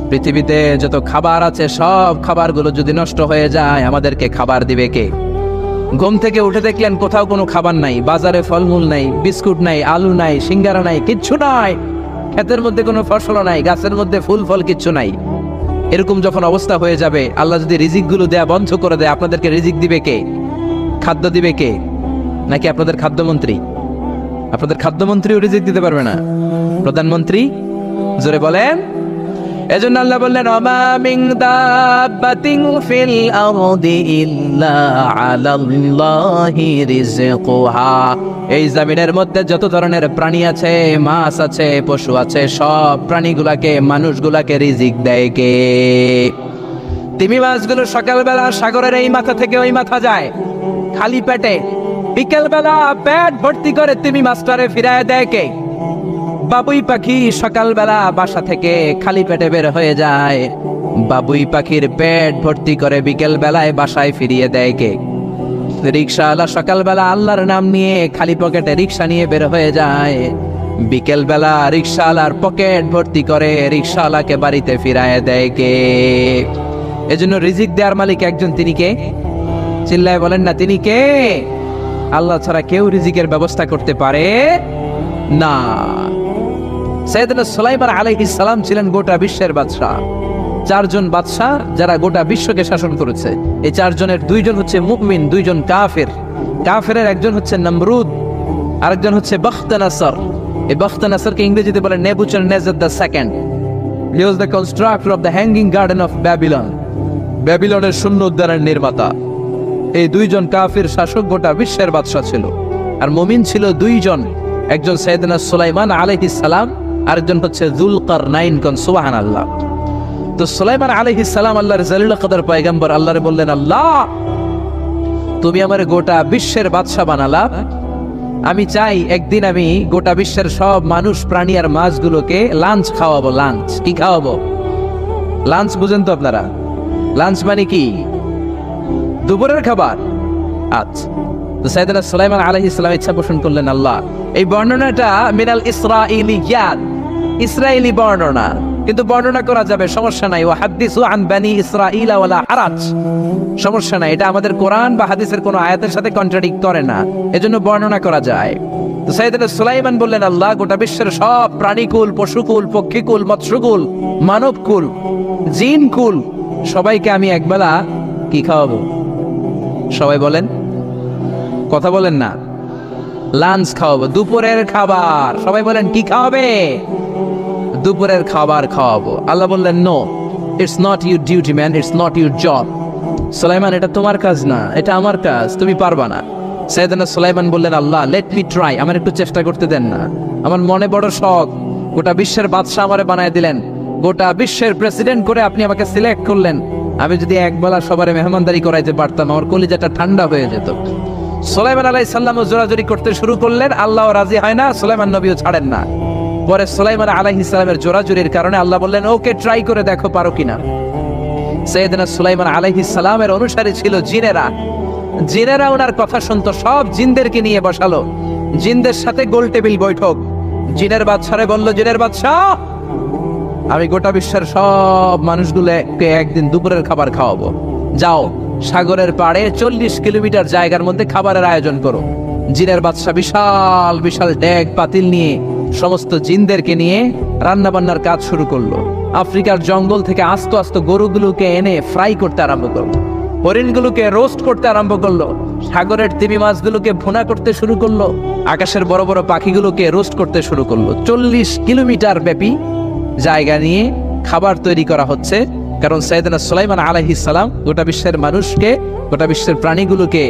পৃথিবীতে যত খাবার আছে সব খাবারগুলো যদি নষ্ট হয়ে যায়, আমাদেরকে খাবার দিবে কে? ঘুম থেকে উঠে দেখলেন কোথাও কোনো খাবার নাই, বাজারে ফলমূল নাই, বিস্কুট নাই, আলু নাই, সিঙ্গারা নাই, কিচ্ছু নাই, ক্ষেতের মধ্যে কোনো ফসল নাই, গাছের মধ্যে ফুল ফল কিচ্ছু নাই। এরকম যখন অবস্থা হয়ে যাবে, আল্লাহ যদি রিজিকগুলো দেয়া বন্ধ করে দেয়, আপনাদেরকে রিজিক দিবে কে? খাদ্য দিবে কে? নাকি আপনাদের খাদ্যমন্ত্রী? আপনাদের খাদ্যমন্ত্রীও রিজিক দিতে পারবে না, প্রধানমন্ত্রী? জোরে বলেন। এজন্য আল্লাহ বললেন, ওমা মিন দাব্বাতিন ফিল আরদি ইল্লা আলাল্লাহি রিজকুহা। এই জমিনের মধ্যে যত ধরনের প্রাণী আছে, মাছ আছে, পশু আছে, সব প্রাণীগুলাকে, মানুষগুলাকে রিজিক দেয় কে? তিমি মাছগুলো সকালবেলা সাগরের এই মাথা থেকে ওই মাথা যায় খালি পেটে, বিকেলবেলা পেট ভর্তি করে তিমি মাছটারে ফিরায় দেয় কে? বাবুই পাখি সকালবেলা বাসা থেকে খালি পেটে বের হয়ে যায়, বাবুই পাখির পেট ভর্তি করে বিকেল বেলায় বাসায় ফিরিয়ে দেয় কে? রিক্সাওয়ালা সকালবেলা আল্লাহর নাম নিয়ে খালি পকেটে রিক্সা নিয়ে বের হয়ে যায়, বিকেল বেলা রিক্সাওয়ালার পকেট ভর্তি করে রিক্সাওয়ালাকে বাড়িতে ফিরায় দেয় কে? এজন্য রিজিক দেওয়ার মালিক একজন, তিনি কে? চিল্লায় বলেন না, তিনি কে? আল্লাহ ছাড়া কেউ রিজিকের ব্যবস্থা করতে পারে না। সাইয়েদনা সুলাইমান আলাইহিস সালাম ছিলেন গোটা বিশ্বের বাদশা। চারজন বাদশা যারা গোটা বিশ্বকে শাসন করেছে, এই চারজনের দুইজন হচ্ছে মুমিন, দুইজন কাফের। কাফেরের একজন হচ্ছে নমরুদ, আরেকজন হচ্ছে বখতানাসর। এই বখতানাসরকে ইংরেজিতে বলে Nebuchadnezzar the second. He was the constructor of the hanging garden of Babylon. ব্যাবিলনের শূন্য উদ্যানের নির্মাতা। এই দুইজন কাফির শাসক গোটা বিশ্বের বাদশা ছিল। আর মুমিন ছিল দুইজন, একজন সাইয়েদনা সুলাইমান আলাইহিস সালাম, আরেকজন হচ্ছে যুলকারনাইন। কোন সুবহানাল্লাহ। তো সুলাইমান আলাইহিস সালাম আল্লাহর জালিল কদর পয়গম্বর, আল্লাহরে বললেন, আল্লাহ তুমি আমারে গোটা বিশ্বের বাদশা বানালা, আমি চাই একদিন আমি গোটা বিশ্বের সব মানুষ, প্রাণী আর মাছগুলোকে লাঞ্চ খাওয়াবো। লাঞ্চ কি খাওয়াবো? লাঞ্চ বুঝেন তো আপনারা? লাঞ্চ মানে কি? দুপুরের খাবার। আচ্ছা, তো সাইয়েদনা সুলাইমান আলাইহিস সালাম ইচ্ছা পোষণ করলেন, আল্লাহ এই বর্ণনাটা মিনাল ইসরাঈলিয়াত, ইসরায়েলি বর্ণনা, কিন্তু বর্ণনা করা যাবে, সমস্যা নাই। ওয়া হাদিসু আন বানি ইসরাঈলা ওয়ালা হারাজ, সমস্যা নাই, এটা আমাদের কোরআন বা হাদিসের কোনো আয়াতের সাথে কন্ট্রাডিক্ট করে না, এজন্য বর্ণনা করা যায়। তো সাইয়েদনা সুলাইমান বললেন, আল্লাহ গোটা বিশ্বের সব প্রাণীকুল, পশুকুল, পক্ষীকুল, মৎস্যকুল, মানবকুল, জিনকুল, সবাইকে আমি একবেলা কি খাওয়াবো? সবাই বলেন, কথা বলেন না। লাঞ্চ খাওয়াবো, দুপুরের খাবার। সবাই বলেন, কি খাওয়াবে? দুপুরের খাবার খাওয়াবো। আল্লাহ বললেন, no, it's not your duty man, it's not your job. Sulaiman, এটা তোমার কাজ না, এটা আমার কাজ, তুমি পারবা না। সাইয়েদনা সুলাইমান বললেন, আল্লাহ লেট মি ট্রাই, আমার একটু চেষ্টা করতে দেন না, আমার মনে বড় শখ, গোটা বিশ্বের বাদশা আমারে বানায় দিলেন, গোটা বিশ্বের প্রেসিডেন্ট করে আপনি আমাকে সিলেক্ট করলেন, আমি যদি একবেলা সবারে মেহমানদারি করাইতে পারতাম, আমার কলিজাটা ঠান্ডা হয়ে যেত। সুলাইমান আলাইহিস সালাম জোরাজোরি করতে শুরু করলেন, আল্লাহ রাজি হয় না, সুলাইমান নবীও ছাড়েন না। পরে সুলাইমান আলাইহিস সালামের জোরাজোরির কারণে আল্লাহ বললেন, ওকে ট্রাই করে দেখো পারো কিনা। সাইয়েদনা সুলাইমান আলাইহিস সালামের অনুসারী ছিল জিনেরা। জিনেরা ওনার কথা শুনতো, সব জিনদেরকে নিয়ে বসালো, জিনদের সাথে গোল টেবিল বৈঠক। জিনের বাদশারে বলল, জিনের বাদশাহ, আমি গোটা বিশ্বের সব মানুষগুলোকে একদিন দুপুরের খাবার খাওয়াবো। যাও সাগরের পাড়ে 40 কিলোমিটার জায়গার মধ্যে খাবারের আয়োজন করো। জিনের বাদশা বিশাল বিশাল ডেক পাতিল নিয়ে সমস্ত জিনদেরকে নিয়ে রান্না বান্নার কাজ শুরু করলো। আফ্রিকার জঙ্গল থেকে আস্ত আস্ত গরুগুলোকে এনে ফ্রাই করতে আরম্ভ করলো, হরিণগুলোকে রোস্ট করতে আরম্ভ করলো, সাগরের তিমি মাছগুলোকে ভুনা করতে শুরু করলো, আকাশের বড় বড় পাখিগুলোকে রোস্ট করতে শুরু করলো। 40 কিলোমিটার ব্যাপী জায়গা নিয়ে খাবার তৈরি করা হচ্ছে, কারণ সাইয়েদনা সুলাইমান আলাইহিস সালাম গোটা বিশ্বের মানুষকে, গোটা বিশ্বের প্রাণীগুলোকে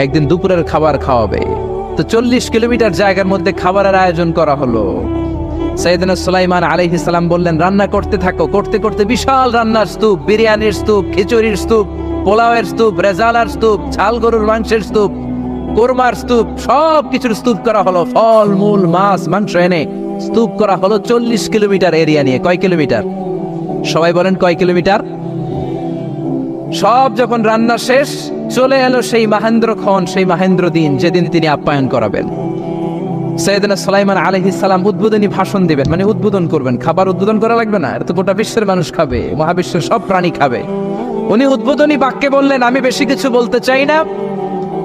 একদিন দুপুরের খাবার খাওয়াবে। তো 40 কিলোমিটার জায়গার মধ্যে খাবারের আয়োজন করা হলো। সাইয়েদনা সুলাইমান আলাইহিস সালাম বললেন, রান্না করতে থাকো। করতে করতে বিশাল রান্নার স্তূপ, বিরিয়ানির স্তূপ, খিচুড়ির স্তূপ, পোলাওয়ের স্তূপ, রেজালার স্তূপ, ঝাল গরুর মাংসের স্তূপ, কোরমার স্তূপ, সব কিছুর স্তূপ করা হলো, ফল মূল মাছ মাংস এনে স্তূপ করা হলো 40 কিলোমিটার এরিয়া নিয়ে। কয় কিলোমিটার? সবাই বলেন কয় কিলোমিটার? সব যখন রান্না শেষ, চলে এলো সেই মাহেন্দ্রক্ষণ, সেই মাহেন্দ্র দিন, যেদিন তিনি আপ্যায়ন করাবেন। সৈয়দনা সুলাইমান আলাইহিস সালাম উদ্বোধনী ভাষণ দিবেন, মানে উদ্বোধন করবেন। খাবার উদ্বোধন করা লাগবে না, এটা তো গোটা বিশ্বের মানুষ খাবে, মহাবিশ্বের সব প্রাণী খাবে। উনি উদ্বোধনী বাক্যে বললেন, আমি বেশি কিছু বলতে চাই না।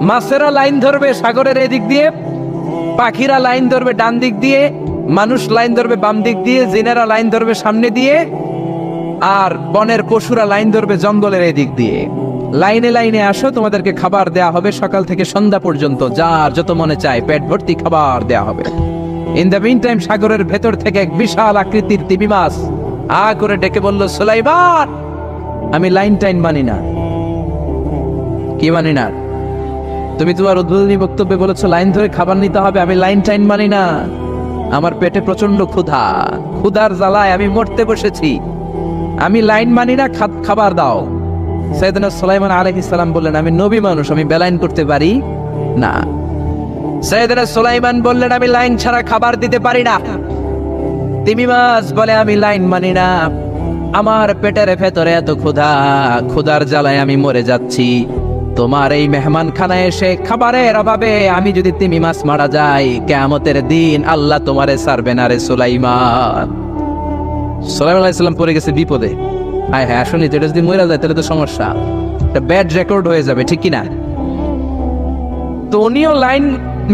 মাছেরা লাইন ধরবে সাগরের এদিক দিয়ে, পাখিরা লাইন ধরবে ডান দিক দিয়ে, মানুষ লাইন ধরবে বাম দিক দিয়ে, জিনেরা লাইন ধরবে সামনে দিয়ে, আর বনের পশুরা লাইন ধরবে জঙ্গলের এদিক দিয়ে। লাইনে লাইনে আসো, তোমাদেরকে খাবার দেয়া হবে সকাল থেকে সন্ধ্যা পর্যন্ত, যার যত মনে চায় পেট ভর্তি খাবার দেয়া হবে। ইন দ্য মিন টাইম সাগরের ভেতর থেকে এক বিশাল আকৃতির তিমি মাছ করে ডেকে বলল, সুলাইমান, আমি লাইন টাইন মানি না। কি মানি না? তুমি তোমার উদ্বোধনী বক্তব্যে বলেছো লাইন ধরে খাবার নিতে হবে, আমি লাইন টাইন মানি না। আমার পেটে প্রচন্ড ক্ষুধা, ক্ষুধার জ্বালায় আমি মরতে বসেছি, আমি লাইন মানি না, খাবার দাও। সাইয়েদনা সুলাইমান আলাইহিস সালাম বললেন, আমি নবী মানুষ, আমি বেলাইন করতে পারি না। সাইয়েদনা সুলাইমান বললেন, আমি লাইন ছাড়া খাবার দিতে পারি না। তিমি মাছ বলে, আমি লাইন মানি না, আমার পেটের ভেতরে এত ক্ষুধা, ক্ষুধার জ্বালায় আমি মরে যাচ্ছি। তোমার এই মেহমান খানায় এসে খাবারের অভাবে আমি যদি তিমি মাছ মারা যাই, কিয়ামতের দিন আল্লাহ তোমারে ছাড়বে না রে সুলাইমান। সুলাইমান আলাইহিস সালাম পড়ে গেছে বিপদে। হায় হায়, আসলে এটা যদি মরে যায় তাহলে তো সমস্যা, একটা ব্যাড রেকর্ড হয়ে যাবে, ঠিক কিনা? তো উনিও লাইন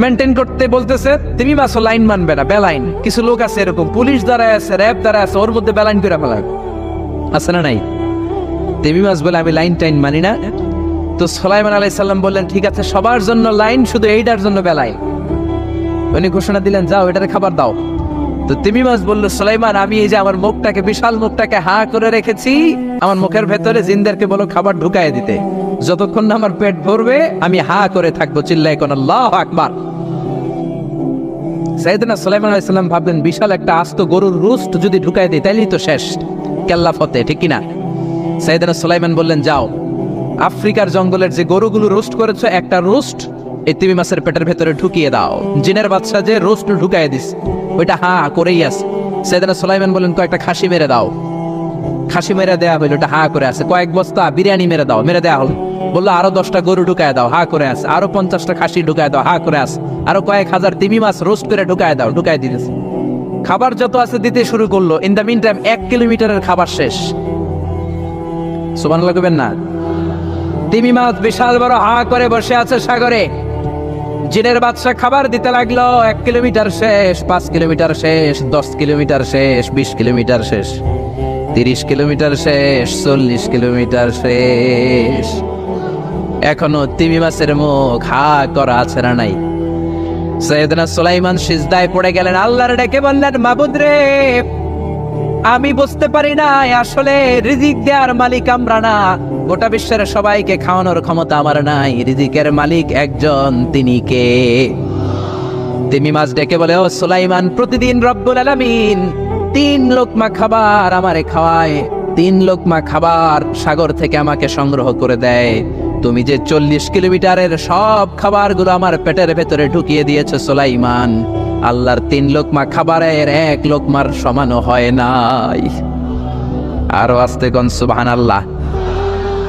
মেনটেন করতে বলতেছে, তুমি মাসও লাইন মানবে না, বেলাইন। কিছু লোক আছে এরকম, পুলিশ দ্বারা আছে, র্যাব দ্বারা আছে, ওর মধ্যে বেলাইন করে ফেলা আছে না নাই? তুমি মাস বলে, আমি লাইন টাইন মানি না। তো সুলাইমান আলাইহিস সালাম বললেন, ঠিক আছে, সবার জন্য লাইন, শুধু এইটার জন্য বেলাইন। উনি ঘোষণা দিলেন, যাও এটারে খাবার দাও। তো তিমি মাছ বললো, সুলাইমান, আমি এই যে আমার মুখটাকে, বিশাল মুখটাকে হা করে রেখেছি, আমার মুখের ভেতরে জিনদেরকে বলো খাবার ঢুকায় দিতে, যতক্ষণ না আমার পেট ভরবে আমি হা করে থাকবো, চিল্লায় কোন আল্লাহু আকবার। সাইয়েদনা সুলাইমান আলাইহিস সালাম ভাবলেন, বিশাল একটা আস্ত গরুর রোস্ট যদি ঢুকায় দিই তাইলেই তো শেষ, কেল্লা ফতে, ঠিক কিনা? সাইয়েদনা সুলাইমান বললেন, যাও আফ্রিকার জঙ্গলের যে গরুগুলো রোস্ট করেছো, একটা রোস্ট এই তিমি মাছের পেটের ভেতরে ঢুকিয়ে দাও। জিনের বাদশা যে রোস্ট ঢুকায় দিস, ওইটা হা করেই আছে। সাইয়েদনা সুলাইমান বললেন, কয়েকটা খাসি মেরে দাও। খাসি মেরে দেয়া হইলো, ওটা হা করে আছে। কয়েক বস্তা বিরিয়ানি মেরে দাও, মেরে দেয়া হলো। বললো আরো 10টা গরু ঢুকায় দাও, হা করে আছে। আরো 50টা খাসি ঢুকায় দাও, হা করে আছে। আরো কয়েক হাজার তিমি মাছ রোস্ট করে ঢুকায় দাও, ঢুকায় দিতেছে। খাবার যত আছে দিতে শুরু করলো। ইন দ্য মিন টাইম 1 কিলোমিটারের খাবার শেষ। সুবহানাল্লাহ কইবেন না? তিমি মাছ বিশাল বড় হা করে বসে আছে সাগরে। জিনের বাদশা খাবার দিতে লাগলো। 1 কিলোমিটার শেষ, 5 কিলোমিটার শেষ, 10 কিলোমিটার শেষ, 20 কিলোমিটার শেষ, 30 কিলোমিটার শেষ, 40 কিলোমিটার শেষ। এখনো তিমি মাছের মুখ হা করা আছে না নাই? সাইয়েদনা সুলাইমান সিজদায় পড়ে গেলেন, আল্লাহর ডেকে বললেন, মাবুদ রে, আমি বুঝতে পারি না, আসলে রিজিক দেওয়ার মালিক আমরা না, গোটা বিশ্বের সবাইকে খাওয়ানোর ক্ষমতা আমার নাই, রিজিকের মালিক একজন, তিনি কে? তিমি মাছ ডেকে বলে, ও সুলাইমান, প্রতিদিন রব্বুল আলামিন 3 লোকমা খাবার আমারে খাওয়ায়, 3 লোকমা খাবার সাগর থেকে আমাকে সংগ্রহ করে দেয়। তুমি যে 40 কিলোমিটারের সব খাবারগুলো আমার পেটের ভেতরে ঢুকিয়ে দিয়েছো সুলাইমান, আল্লাহর 3 লোকমা খাবারের 1 লোকমার সমানও হয় নাই। আরো আস্তে কোন সুবহানাল্লাহ।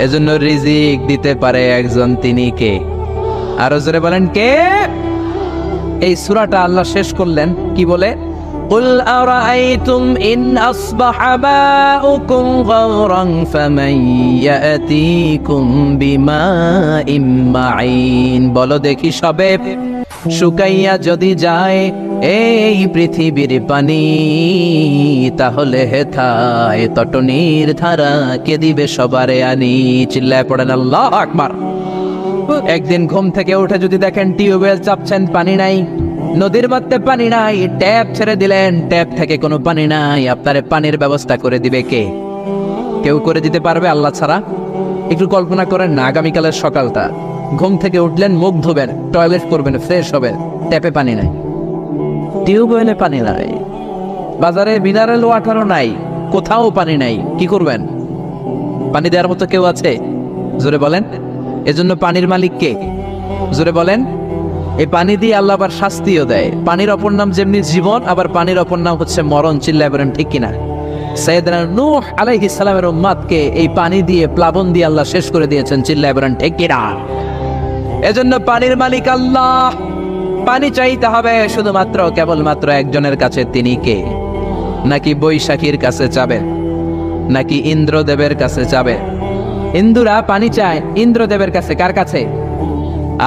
এজন্য রিজিক দিতে পারে একজন, তিনি কে? আরো জোরে বলেন, কে? এই সূরাটা আল্লাহ শেষ করলেন কি বলে? قل أرأيتم إن أصبح ماؤكم غورا فمن يأتيكم بماء معين। বলো দেখি, সবে শুকাইয়া যদি যায় এই পৃথিবীর পানি, তাহলে হেথায় তটনির ধারা কে দিবে সবারে আনি? চিল্লায় পড়েন আল্লাহু আকবার। একদিন ঘুম থেকে উঠে যদি দেখেন টিউবওয়েল চাপছেন, পানি নাই, নদীর মধ্যে পানি নাই, ট্যাপ ছেড়ে দিলেন, ট্যাপ থেকে কোনো পানি নাই, আপনারে পানির ব্যবস্থা করে দিবে কে? কেউ করে দিতে পারবে আল্লাহ ছাড়া? একটু কল্পনা করেন না, আগামীকালের সকালটা, ঘুম থেকে উঠলেন, মুখ ধোবেন, টয়লেট করবেন, ফ্রেশ হবেন, ট্যাপে পানি নাই, টিউবওয়েলে পানি নাই, বাজারে মিনারেল ওয়াটারও নাই, কোথাও পানি নাই, কি করবেন? পানি দেওয়ার মতো কেউ আছে? জোরে বলেন। এজন্য পানির মালিক কে? জোরে বলেন। এই পানি দিয়ে আল্লাহ আবার শাস্তিও দেয়। পানির অপর নাম যেমনি জীবন, আবার পানির অপর নাম হচ্ছে মরণ। চিল্লায় বলেন ঠিক কিনা? সাইয়েদনা নূহ আলাইহিস সালামের উম্মতকে এই পানি দিয়ে, প্লাবন দিয়ে আল্লাহ শেষ করে দিয়েছেন। চিল্লায় বলেন ঠিক কিনা? এজন্য পানির মালিক আল্লাহ। পানি চাইতে হবে শুধুমাত্র কেবলমাত্র একজনের কাছে, তিনি কে? নাকি বৈশাখীর কাছে চাবেন? নাকি ইন্দ্রদেবের কাছে চাবে? হিন্দুরা পানি চায় ইন্দ্রদেবের কাছে। কার কাছে?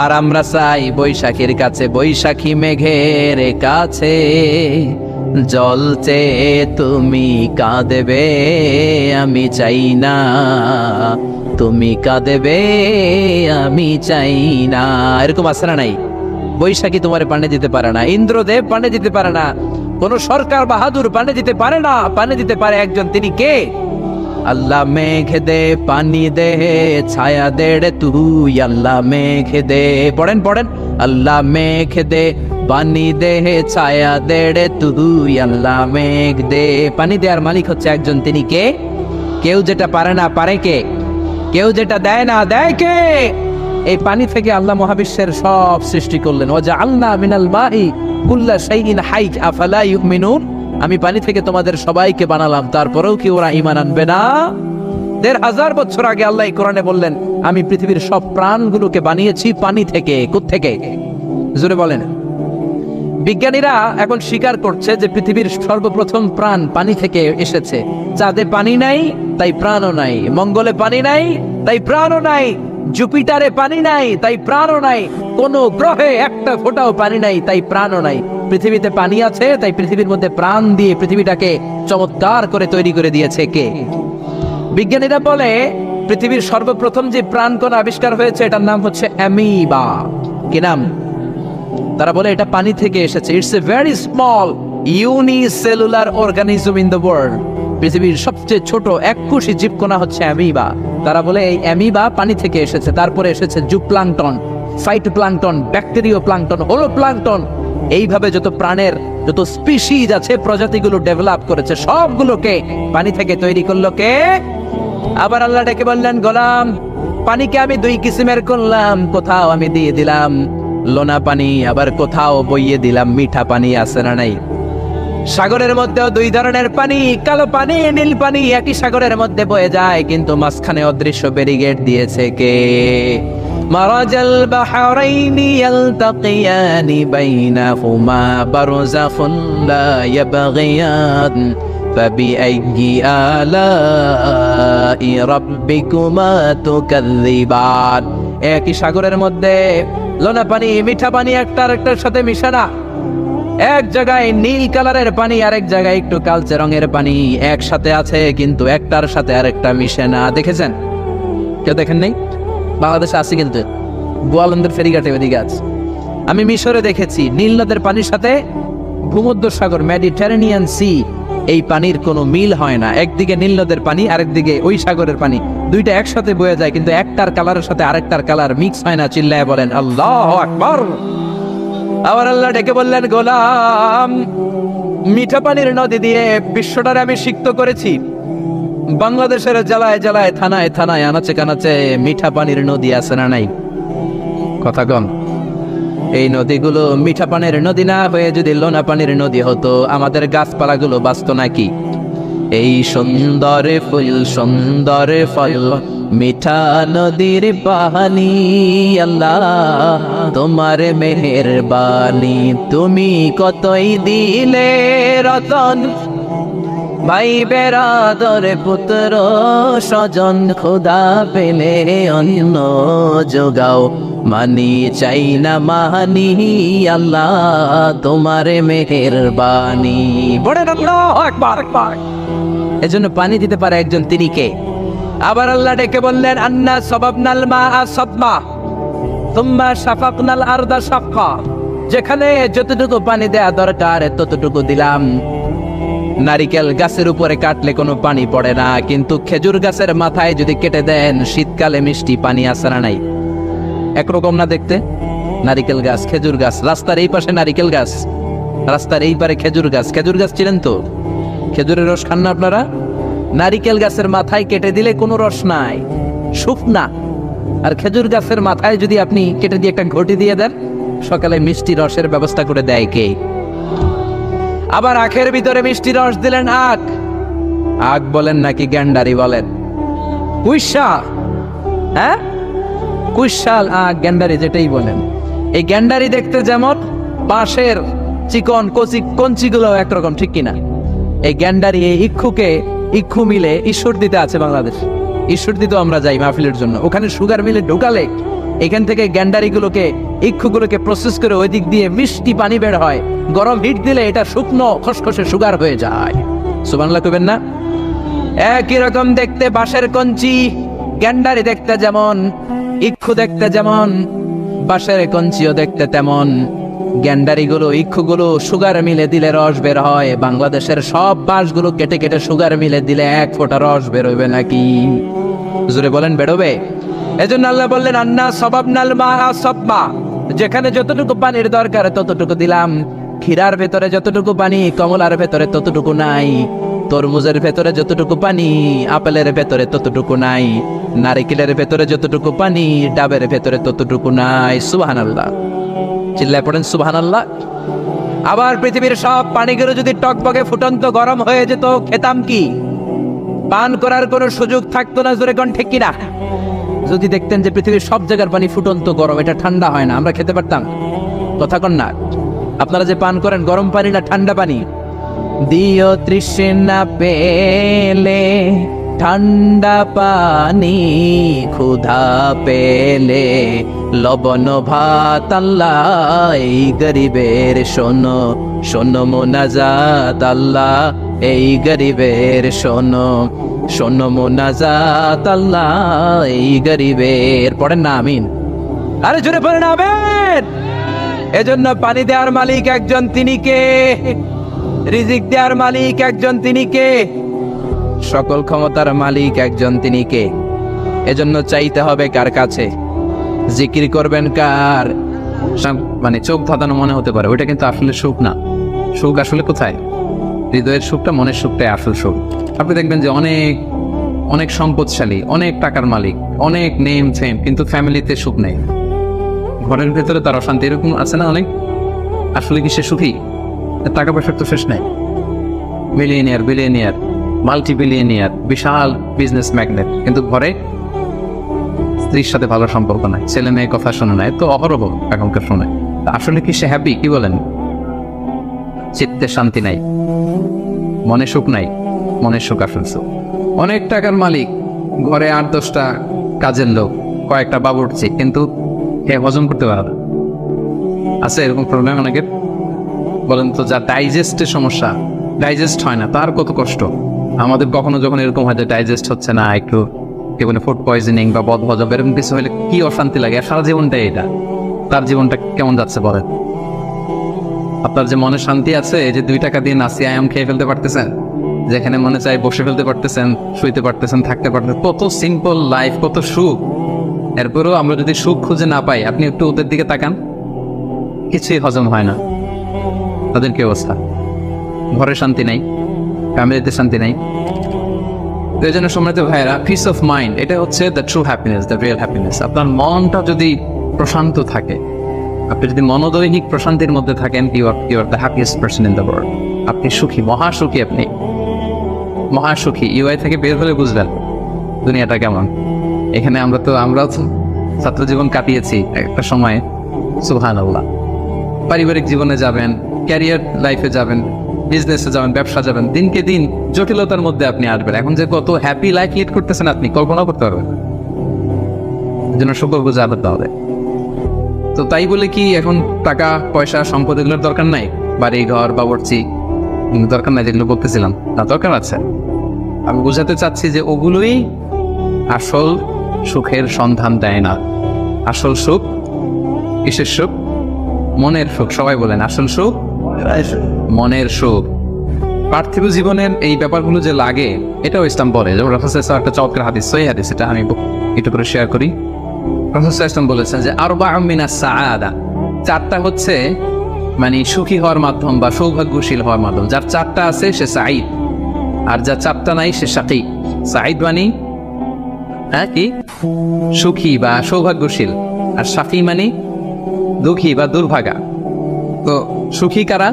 আর আমরা চাই বৈশাখীর কাছে। বৈশাখী মেঘের কাছে জল চেয়ে তুমি কাঁদেবে, আমি চাই না তুমি কাঁদেবে, আমি চাই না। এরকম আছে না নাই? বৈশাখী তোমার পানি দিতে পারে না, ইন্দ্রদেব পানি দিতে পারে না, কোন সরকার বাহাদুর পানি দিতে পারে না। পানি দিতে পারে একজন, তিনি কে? আল্লাহ মেঘ দে পানি দে ছায়া দে রে তুই, আল্লাহ মেঘ দে। পড়েন পড়েন, আল্লাহ মেঘ দে পানি দে ছায়া দে রে তুই, আল্লাহ মেঘ দে। পানি দেওয়ার মালিক হচ্ছে একজন, তিনি কে? কেউ যেটা পারে না পারে কে? কেউ যেটা দেয় না দেয় কে? এই পানি থেকে আল্লাহ মহাবিশ্বের সব সৃষ্টি করলেন। ওয়াজআলনা মিনাল মাই কুল্লা শাইইন হাই আফালা ইউমিনুন। আমি পানি থেকে তোমাদের সবাইকে বানালাম, তারপরেও কি ওরা ঈমান আনবে না? ১৫০০ বছর আগে আল্লাহ কোরআনে বললেন, আমি পৃথিবীর সব প্রাণগুলোকে বানিয়েছি পানি থেকে। কোত্থেকে? জোরে বলেন। বিজ্ঞানীরা এখন স্বীকার করছে যে পৃথিবীর সর্বপ্রথম প্রাণ পানি থেকে এসেছে। চাঁদে পানি নাই, তাই প্রাণও নাই। মঙ্গলে পানি নাই, তাই প্রাণও নাই। জুপিটারে পানি নাই, তাই প্রাণও নাই। কোন গ্রহে একটা ফোঁটাও পানি নাই, তাই প্রাণও নাই। পৃথিবীতে পানি আছে, তাই পৃথিবীর মধ্যে প্রাণ দিয়ে পৃথিবীটাকে চমৎকার করে তৈরি করে দিয়েছে কে? বিজ্ঞানীরা বলে পৃথিবীর সর্বপ্রথম যে প্রাণকণা আবিষ্কার হয়েছে এটার নাম হচ্ছে অ্যামিবা। কি নাম? তারা বলে এটা পানি থেকে এসেছে। It's a very small unicellular organism in the world. পৃথিবীর সবচেয়ে ছোট এককোষী জীবকণা হচ্ছে অ্যামিবা। তারা বলে এই অ্যামিবা পানি থেকে এসেছে। তারপরে এসেছে জুপ্লাঙ্কটন, ফাইটোপ্লাঙ্কটন, ব্যাকটেরিয়া প্লাঙ্কটন, হোলোপ্লাঙ্কটন। এইভাবে যত প্রাণের যত স্পিসিজ আছে, প্রজাতিগুলো ডেভেলপ করেছে, সবগুলোকে পানি থেকে তৈরি করলো কে? আবার আল্লাহ ডেকে বললেন, গোলাম পানিকে আমি দুই কিসিমের করলাম। কোথাও আমি দিয়ে দিলাম লোনা পানি, আবার কোথাও বইয়ে দিলাম মিঠা পানি। আছে না নাই? সাগরের মধ্যেও দুই ধরনের পানি, কালো পানি, নীল পানি একই সাগরের মধ্যে বয়ে যায়, কিন্তু মাঝখানে অদৃশ্য ব্যারিকেড দিয়েছে কে? মারাজাল বাহরাইনি ইয়ালতাকিয়ানি বাইনাহুমা বারযাখুন লা ইয়াবগিয়ান ফাবিআইয়ি আলাই রাব্বিকুমা তুকাযযিবান। একই সাগরের মধ্যে লোনা পানি, মিঠা পানি একটা আরেকটার সাথে মিশে না। এক জায়গায় নীল কালারের পানি, আরেক জায়গায় একটু কালচে রঙের পানি একসাথে আছে, কিন্তু একটার সাথে আরেকটা মিশে না। দেখেছেন? কেউ দেখেন নাই? বাংলাদেশে আছে, কিন্তু গোয়ালন্দের ফেরিঘাটে ওদিকে আছে। আমি মিশরে দেখেছি নীল নদের পানির সাথে ভূমধ্য সাগর, মেডিটেরেনিয়ান সি, এই পানির কোনো মিল হয় না। একদিকে নীল নদের পানি, আরেকদিকে ওই সাগরের পানি, দুইটা একসাথে বয়ে যায়, কিন্তু একটার কালারের সাথে আরেকটার কালার মিক্স হয় না। চিল্লায় বলেন আল্লাহু আকবার। আবার আল্লাহ ডেকে বললেন, গোলাম মিঠা পানির নদী দিয়ে বিশ্বটারে আমি সিক্ত করেছি। বাংলাদেশের জেলায় জেলায়, থানায় থানায়, আনাচে কানাচে মিঠা পানির নদী আছে না নাই? কথা কম। এই নদীগুলো মিঠা পানির নদী না হয়ে যদি লোনা পানির নদী হতো, আমাদের গাছপালাগুলো বাঁচত নাকি? এই সুন্দর ফুল সুন্দর ফল মিঠা নদীর পানি, আল্লাহ তোমার মেহেরবানি। তুমি কতই দিলে রতন, ভাই বেরাদর পুত্র স্বজন, খোদা পেলে অন্য যোগাও, মানি চাই না মানি, আল্লাহ তোমার মেহেরবানি। বড় আল্লাহু আকবার আকবার। এজন্য পানি দিতে পারে একজন, তিনি কে? আবার আল্লাহ ডেকে বললেন, আন্না সাবাবনাল মাআ সাবমা সুম্মা শাফাকনাল আরদা শাফকা। যেখানে যতটুকু পানি দেয়া দরকার ততটুকু দিলাম। নারিকেল গাছের উপরে কাটলে কোনো পানি পড়ে না, কিন্তু খেজুর গাছের মাথায় যদি কেটে দেন শীতকালে মিষ্টি পানি আসে না নাই? একরকম না দেখতে? নারিকেল গাছ, খেজুর গাছ, রাস্তার এই পাশে নারিকেল গাছ, রাস্তার এই পারে খেজুর গাছ। খেজুর গাছ ছিলেন তো? খেজুরের রস খান না আপনারা? নারিকেল গাছের মাথায় কেটে দিলে কোনো রস নাই, শুকনা। আর খেজুর গাছের মাথায় যদি আপনি কেটে দিয়ে একটা ঘটি দিয়ে দেন, সকালে মিষ্টি রসের ব্যবস্থা করে দেয় কে? আবার আখের ভিতরে মিষ্টি রস দিলেন আখ। আখ বলেন নাকি গ্যান্ডারি বলেন? কুইশাল, হ্যাঁ কুইশাল আখ, গ্যান্ডারি যেটাই বলেন। এই গ্যান্ডারি দেখতে যেমন, বাঁশের চিকন কচি কঞ্চিগুলো একরকম, ঠিক কিনা? এই গ্যান্ডারি, এই ইক্ষু মিলে ঈশ্বর দিতে আছে বাংলাদেশ। ঈশ্বর দিতে আমরা যাই মাহফিলের জন্য, ওখানে সুগার মিলে ঢুকালে এখান থেকে গ্যান্ডারিগুলোকে, ইক্ষুগুলোকে প্রসেস করে ওই দিক দিয়ে মিষ্টি পানি বের হয়। গরম হিট দিলে এটা শুকনো খসখসে সুগার হয়ে যায়। সুবহানাল্লাহ কইবেন না? একই রকম দেখতে বাঁশের কঞ্চি, গ্যান্ডারি দেখতে যেমন, ইক্ষু দেখতে যেমন, বাঁশের কঞ্চিও দেখতে তেমন। গ্যান্ডারিগুলো, ইক্ষুগুলো সুগার মিলে দিলে রস বের হয়। বাংলাদেশের সব বাঁশগুলো কেটে কেটে সুগার মিলে দিলে এক ফোঁটা রস বেরোবে নাকি? জোরে বলেন, বেরোবে? এজন্য আল্লাহ বললেন, আন্না সবাবনাল মাআ সাব্বা, যেখানে যতটুকু পানির দরকার ততটুকু দিলাম। ক্ষীরার ভেতরে যতটুকু পানি, কমলার ভেতরে ততটুকু নাই। তরমুজের ভেতরে যতটুকু পানি, আপেলের ভেতরে ততটুকু নাই। নারিকেলের ভেতরে যতটুকু পানি, ডাবের ভেতরে ততটুকু নাই। সুবহানাল্লাহ, চিল্লায় পড়েন সুবহানাল্লাহ। আবার পৃথিবীর সব পানিগুলো যদি টকবকে ফুটন্ত গরম হয়ে যেত, খেতাম কি? পান করার কোনো সুযোগ থাকতো না। জোরে কোন ঠিক কিনা? যদি দেখতেন যে পৃথিবীর সব জায়গার পানি ফুটন্ত গরম, এটা ঠান্ডা হয় না, আমরা খেতে পারতাম? কথা কন না? আপনারা যে পান করেন গরম পানি না ঠান্ডা পানি? দিও তৃষ্ণা পেলে ঠান্ডা পানি, ক্ষুধা পেলে লবণ ভাত। আল্লাহ এই গরিবের শোনো, শোনো মোনাজাত। আল্লাহ এই গরিবের শোনো, শোনো মোনাজাত। আল্লাহ এই গরিবের, পড়েন না আমিন? আরে জোরে পড়েন আমিন। এজন্য পানি দেওয়ার মালিক একজন, তিনি কে? রিজিক দেওয়ার মালিক একজন, তিনি কে? সকল ক্ষমতার মালিক একজন, তিনি কে? এজন্য চাইতে হবে কার কাছে? জিকির করবেন কার? মানে চোখ ধাঁধানো মনে হতে পারে, ওইটা কিন্তু আসলে সুখ না। সুখ আসলে কোথায়? হৃদয়ের সুখটা, মনের সুখটাই আসল সুখ। আপনি দেখবেন যে অনেক অনেক সম্পদশালী, অনেক টাকার মালিক, অনেক নেম ফেম, কিন্তু ফ্যামিলিতে সুখ নেই, ঘরের ভেতরে তার অশান্তি। এরকম আছে না অনেক? আসলে কি সে সুখী? টাকা পয়সার তো শেষ নাই। বিলিয়নিয়ার, মাল্টি বিলিয়নিয়ার, বিশাল বিজনেস ম্যাগনেট, কিন্তু ঘরে স্ত্রীর সাথে ভালো সম্পর্ক নাই, ছেলে মেয়ে কথা শোনে না, তো অহরহ এখনকার শোনে। আসলে কি সে হ্যাপি? কি বলেন? চিত্তে শান্তি নাই, মনে সুখ নাই। মনের সুখ আসল সুখ। অনেক টাকার মালিক, ঘরে 8-10টা কাজের লোক, কয়েকটা বাবুর্চি, কিন্তু কে হজম করতে পারে না। আছে এরকম প্রবলেম অনেকের? বলেন তো, যা ডাইজেস্টের সমস্যা, ডাইজেস্ট হয় না, তার কত কষ্ট। আমাদের কখনো যখন এরকম হয় যে ডাইজেস্ট হচ্ছে না, একটু কি বলে ফুড পয়জনিং বা বদহজম এরকম কিছু হলে কি অশান্তি লাগে। আর সারা জীবনটাই এটা, তার জীবনটা কেমন যাচ্ছে বলেন? আপনার যে মনে শান্তি আছে, এই যে 2 টাকা দিয়ে নাসি আয়াম খেয়ে ফেলতে পারতেছেন, যেখানে মনে চাই বসে ফেলতে পারতেছেন, শুইতে পারতেছেন, থাকতে পারতেছেন, কত সিম্পল লাইফ, কত সুখ। এরপরেও আমরা যদি সুখ খুঁজে না পাই, আপনি একটু ওদের দিকে তাকান, কিছুই হজম হয় না। তাদের কি অবস্থা? ঘরে শান্তি নাই, ফ্যামিলিতে শান্তি নাই। তো এই জন্য সম্মানিত ভাইয়েরা, পিস অফ মাইন্ড, এটা হচ্ছে the true happiness, the real happiness. আপনার মনটা যদি প্রশান্ত থাকে, আপনি যদি মনোদৈনিক প্রশান্তির মধ্যে থাকেন, you are the happiest person in the world. আপনি সুখী, মহাসুখী, আপনি মহাসুখী। ইউআই থেকে বের হলে বুঝবেন দুনিয়াটা কেমন। এখানে আমরাও তো ছাত্র জীবন কাটিয়েছি একটা সময়ে, সুবহানাল্লাহ। পারিবারিক জীবনে যাবেন, ক্যারিয়ার লাইফে যাবেন, বিজনেসে যাবেন, ব্যবসা যাবেন, দিনকে দিন জটিলতার মধ্যে আপনি আসবেন। এখন যে কত হ্যাপি লাইফ লিড করতেছেন আপনি কল্পনা করতে পারবেন। এই জন্য শুকর গুজার হতে হবে। তো তাই বলে কি এখন টাকা পয়সা সম্পদ এগুলোর দরকার নাই? বাড়ি ঘর বাবুর্চি দরকার নাই, যেগুলো বলতেছিলাম, না দরকার আছে। আমি বুঝাতে চাচ্ছি যে ওগুলোই আসল সুখের সন্ধান দেয় না। আসল সুখ কিসের সুখ? মনের সুখ। সবাই বলেন আসল সুখ মনের সুখ। পার্থিব জীবনের এই ব্যাপারগুলো যে লাগে, এটাও ইসলাম বলে। যেমন রাসূল সাল্লাল্লাহু আলাইহি ওয়াসাল্লাম একটা চমৎকার হাদিস, সহিহ হাদিস, এটা আমি একটু করে শেয়ার করি। রাসূল সাল্লাল্লাহু আলাইহি ওয়াসাল্লাম বলেছেন যে আরবাউম মিনাস সাআদা, 4টা হচ্ছে মানে সুখী হওয়ার মাধ্যম বা সৌভাগ্যশীল হওয়ার মাধ্যম। যার 4টা আছে সে সাঈদ, আর যার 4টা নাই সে শাকী। সাঈদ মানে কি? সুখী বা সৌভাগ্যশীল, আর শাকী মানে দুঃখী বা দুর্ভাগা। তো সুখী কারা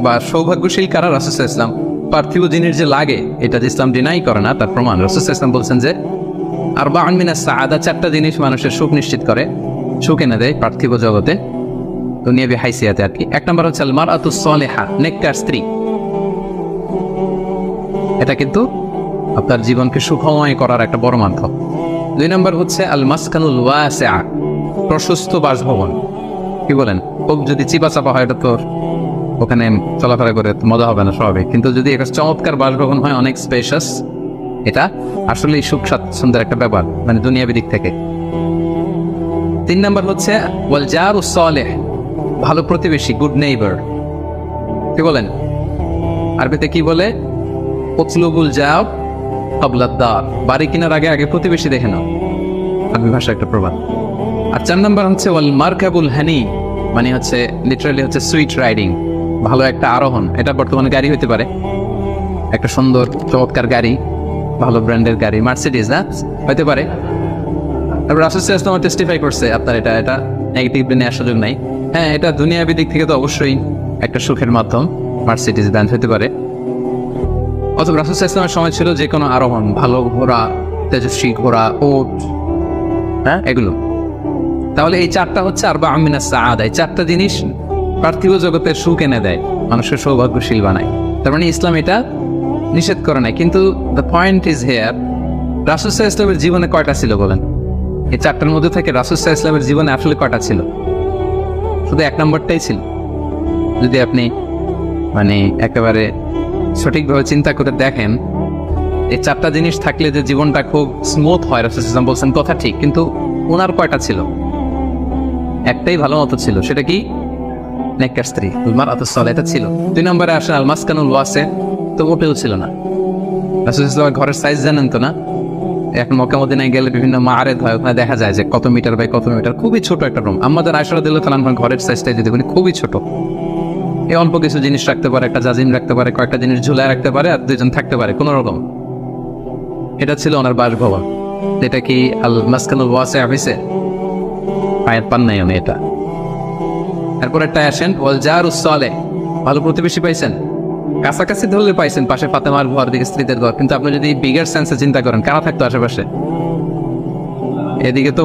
বা সৌভাগ্যশীল কারা? রাসূল সাল্লাল্লাহু আলাইহি ওয়াসাল্লাম পার্থিব জিনিস যে লাগে এটা যে ইসলাম ডিনাই করে না তার প্রমাণ রাসূল সাল্লাল্লাহু আলাইহি ওয়াসাল্লাম বলছেন যে আরবাউন মিনাস সাআদা, 4টা জিনিস মানুষের সুখ নিশ্চিত করে, সুখ এনে দেয় পার্থিব জগতে, দুনিয়াবি হাইসিয়াতে আর কি। 1 নম্বর হচ্ছে আল মারআতুস সালিহা, নেককার স্ত্রী। এটা কিন্তু আপনার জীবনকে সুখময় করার একটা বড় মাধ্যম। 2 নম্বর হচ্ছে আল মাসকানুল ওয়াসিআ, প্রশস্ত বাসভবন। কি বলেন? খুব যদি চিপা চাপা হয় এটা তো ওখানে চলাফেরা করে মজা হবে না স্বাভাবিক, কিন্তু যদি একটা চমৎকার বাসভবন হয় অনেক স্পেশাস, এটা আসলেই সুখ স্বাচ্ছন্দ্যের একটা ব্যাপার, মানে দুনিয়াবি দিক থেকে। 3 নম্বর হচ্ছে ওয়াল জারুস সালিহ, ভালো প্রতিবেশী, গুড নেইবার। কি বলেন? আরবিতে কি বলে? উতলুবুল জার ক্বাবলা দার, বাড়ি কেনার আগে আগে প্রতিবেশী দেখে নাও, আরবি ভাষা একটা প্রবাদ। আর 4 নম্বর হচ্ছে ওয়াল মারকাবুল হানি, মানে হচ্ছে লিটারালি হচ্ছে সুইট রাইডিং, ভালো একটা আরোহণ। এটা বর্তমানে গাড়ি হতে পারে, একটা সুন্দর চমৎকার গাড়ি, ভালো ব্র্যান্ডের গাড়ি, মার্সিডিজ না হতে পারে। তারপর রাসূল সাল্লাল্লাহু আলাইহি ওয়াসাল্লাম টেস্টিফাই করছে আপনার এটা নেগেটিভলি নেওয়ার সুযোগ নাই। হ্যাঁ, এটা দুনিয়াবি দিক থেকে তো অবশ্যই একটা সুখের মাধ্যম, মার্সিডিজ ব্র্যান্ড হতে পারে। অথবা রাসূল সাল্লাল্লাহু আলাইহি ওয়াসাল্লামের সময় ছিল যে কোনো আরোহণ, ভালো ঘোড়া, তেজস্বী ঘোড়া, ওট, হ্যাঁ এগুলো। তাহলে এই 4টা হচ্ছে আরবাউন মিনাস সাআদা, এই 4টা জিনিস পার্থিব জগতের সুখ এনে দেয়, মানুষের সৌভাগ্যশীল বানায়। তার মানে ইসলাম এটা নিষেধ করে নাই। কিন্তু দ্য পয়েন্ট ইজ হেয়ার, রাসূল সাল্লাল্লাহু আলাইহি ওয়াসাল্লামের জীবনে কয়টা ছিল বলেন? এই 4টার মধ্যে থেকে রাসূল সাল্লাল্লাহু আলাইহি ওয়াসাল্লামের জীবনে আসলে কয়টা ছিল? শুধু 1 নম্বরটাই ছিল। যদি আপনি মানে একেবারে সঠিকভাবে চিন্তা করে দেখেন, এই 4টা জিনিস থাকলে যে জীবনটা খুব স্মুথ হয়, রাসূল সাল্লাল্লাহু আলাইহি ওয়াসাল্লাম বলছেন কথা ঠিক, কিন্তু ওনার কয়টা ছিল? একটাই ভালো মতো ছিল, সেটা কি? নেককার স্ত্রী, মারআতুস সালিহা, এটা ছিল। 2 নম্বরে আসে আল মাসকানুল ওয়াসি', তো ওটাও ছিল না। রাসূল সাল্লাল্লাহু আলাইহি ওয়াসাল্লামের ঘরের সাইজ জানেন তো না? এখন মক্কা মদিনায় গেলে বিভিন্ন মাআরিদ হয়, ওখানে দেখা যায় যে কত মিটার বাই কত মিটার, খুবই ছোট একটা রুম। আমাদের আয়েশা রাদিয়াল্লাহু তাআলা আনহার ঘরের সাইজটাই যদি বলি খুবই ছোট। এই অল্প কিছু জিনিস রাখতে পারে, একটা জাজিম রাখতে পারে, কয়েকটা জিনিস ঝুলায় রাখতে পারে, আর 2জন থাকতে পারে কোনো রকম। এটা ছিল ওনার বাসভবন। এটা কি আল মাসকানুল ওয়াসি' হইছে? আয়াত পান নাই উনি এটা। এরপর একটা আসেন ওয়াল জারুস সালিহ, ভালো প্রতিবেশী পাইছেন, কাছাকাছি ধরলে পাইছেন, পাশে ফাতেমার ঘর, দিকে স্ত্রীদের ঘর। কিন্তু আপনি যদি বিগার সেন্সে চিন্তা করেন, কারা থাকতো আশেপাশে? এদিকে তো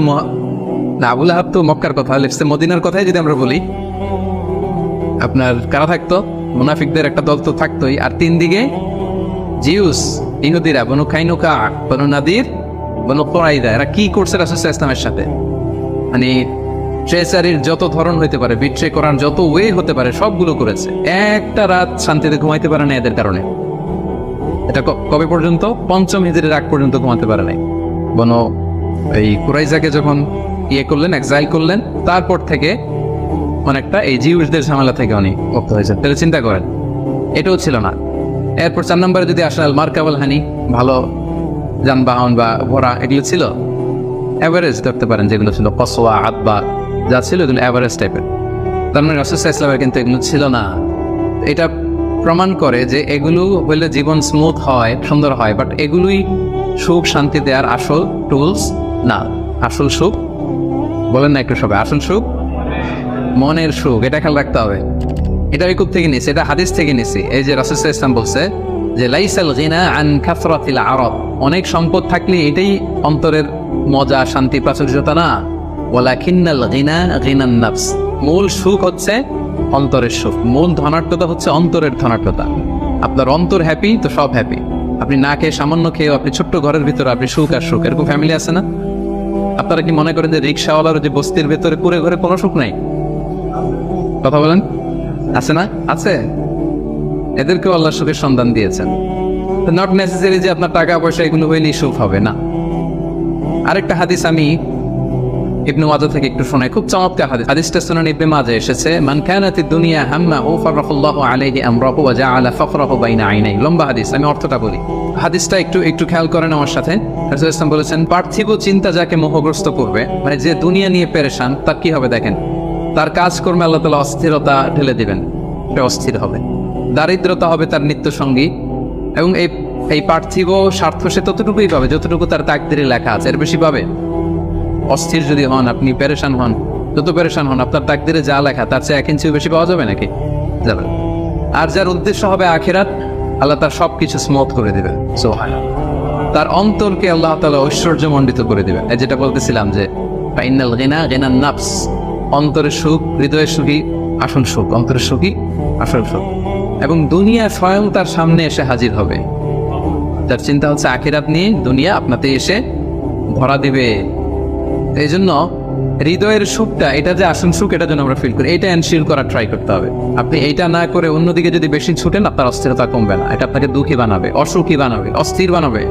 আবু লাহাব তো মক্কার কথা, লিখছে মদিনার কথাই যদি আমরা বলি, আপনার কারা থাকতো? মুনাফিকদের একটা দল তো থাকতোই। আর 3 দিকে জিউস, ইহুদিরা, বনু কাইনুকা, বনু নাদির, বনু কুরাইযা। এরা কি করছে রাসূল সাল্লাল্লাহু আলাইহি ওয়াসাল্লামের সাথে? মানে ট্রেসারির যত ধরন হইতে পারে, বিট্রে করার যত ওয়ে হতে পারে, সবগুলো করেছে। একটা রাত শান্তিতে ঘুমাইতে পারে না এদের কারণে। এটা কবে পর্যন্ত? 5ম হিজরির আগ পর্যন্ত ঘুমাতে পারে নাই। বনু এই কুরাইজাকে যখন করলেন, এক্সাইল করলেন, তারপর থেকে অনেকটা এই জিউসদের ঝামেলা থেকে উনি মুক্ত হয়েছেন। তাহলে চিন্তা করেন, এটাও ছিল না। এরপর 4 নম্বরে যদি আসেন আল মারকাবুল হানি, ভালো যানবাহন বা ঘোড়া, এগুলো ছিল এভারেজ ধরতে পারেন, যেগুলো ছিল কসওয়া, আদবা, যা ছিল এগুলো এভারেজ টাইপের। তার মানে রাসূল সাল্লাল্লাহু আলাইহি ওয়াসাল্লামের কিন্তু এগুলো ছিল না। এটা প্রমাণ করে যে এগুলো হইলে জীবন স্মুথ হয়, সুন্দর হয়, বাট এগুলোই সুখ শান্তি দেওয়ার আসল টুলস না। আসল সুখ বলেন না একটু সবাই, আসল সুখ মনের সুখ, এটা খেয়াল রাখতে হবে। এটা আমি কোথা থেকে নিয়েছি? এটা হাদিস থেকে নিয়েছি। এই যে রাসূল সাল্লাল্লাহু আলাইহি ওয়াসাল্লাম বলছে যে লাইসাল গিনা আন কাসরাতিল আরাদ, অনেক সম্পদ থাকলে এটাই অন্তরের মজা, শান্তি, প্রাচুর্যতা না। ওয়ালাকিন্নাল গিনা গিনান নাফস, মূল সুখ হচ্ছে অন্তরের সুখ, মূল ধনাঢ্যতা হচ্ছে অন্তরের ধনাঢ্যতা। আপনার অন্তর হ্যাপি তো সব হ্যাপি। আপনি না খেয়ে, সামান্য খেয়ে, আপনি ছোট্ট ঘরের ভিতরে আপনি সুখ আর সুখ, এরকম ফ্যামিলি আছে না? আপনারা কি মনে করেন যে রিক্সাওয়ালার যে বস্তির ভেতরে কুড়ে ঘরে কোনো সুখ নাই? কথা বলেন, আছে না? আছে। এদেরকেও আল্লাহ সুখের সন্ধান দিয়েছেন। নট নেসেসারি যে আপনার টাকা পয়সা এগুলো হইলেই সুখ হবে না। আরেকটা হাদিস আমি ইবনে মাজাহ থেকে একটু শোনাই, খুব চমৎকার হাদিস। হাদিসটা সুনান ইবনে মাজাহ এসেছে, মান কানাতিদ দুনিয়া হাম্মাহু ফারাফাল্লাহু আলাইহি আমরাহু ওয়া জাআলা ফাকরাহু বাইনা আইনাই। লম্বা হাদিস, আমি অর্থটা বলি। হাদিসটা একটু খেয়াল করেন আমার সাথে। রাসূল ইসলাম বলেছেন, পার্থিব চিন্তা যাকে মোহগ্রস্ত করবে, মানে যে দুনিয়া নিয়ে পেরেশান, তার কি হবে দেখেন? তার কাজকর্মে আল্লাহ তাআলা অস্থিরতা ঢেলে দিবেন, সে অস্থির হবে। দারিদ্রতা হবে তার নিত্য সঙ্গী, এবং এই পার্থিব স্বার্থ সে ততটুকুই পাবে যতটুকু তার তাকদীরে লেখা আছে, এর বেশি পাবে? অস্থির যদি হন, আপনি পেরেশান হন, যত পেরেশান হন, আপনার তাকদিরে যা লেখা তার চেয়ে 1 ইঞ্চিও বেশি পাওয়া যাবে নাকি? যাবে না। আর যার উদ্দেশ্য হবে আখিরাত, আল্লাহ তার সবকিছু স্মুথ করে দিবেন। তার অন্তরকে আল্লাহ তাআলা ঐশ্বর্যমণ্ডিত করে দিবেন। এই যেটা বলতেছিলাম যে ফাইনাল গিনা গিনান নাফস, অন্তরের সুখ, হৃদয়ের সুখী আসল সুখ, অন্তরের সুখী আসল সুখ। এবং দুনিয়া স্বয়ং তার সামনে এসে হাজির হবে। যার চিন্তা হচ্ছে আখিরাত নিয়ে, দুনিয়া আপনাতে এসে ধরা দিবে। এই জন্য হৃদয়ের সুখটা, এটা যে আসল সুখ, এটা যেন আমরা ফিল করি, এটা এনশিওর করার ট্রাই করতে হবে। আপনি এইটা না করে অন্যদিকে যদি বেশি ছুটেন, আপনার অস্থিরতা কমবে না, এটা আপনাকে দুঃখী বানাবে, অসুখী বানাবে, অস্থির বানাবে।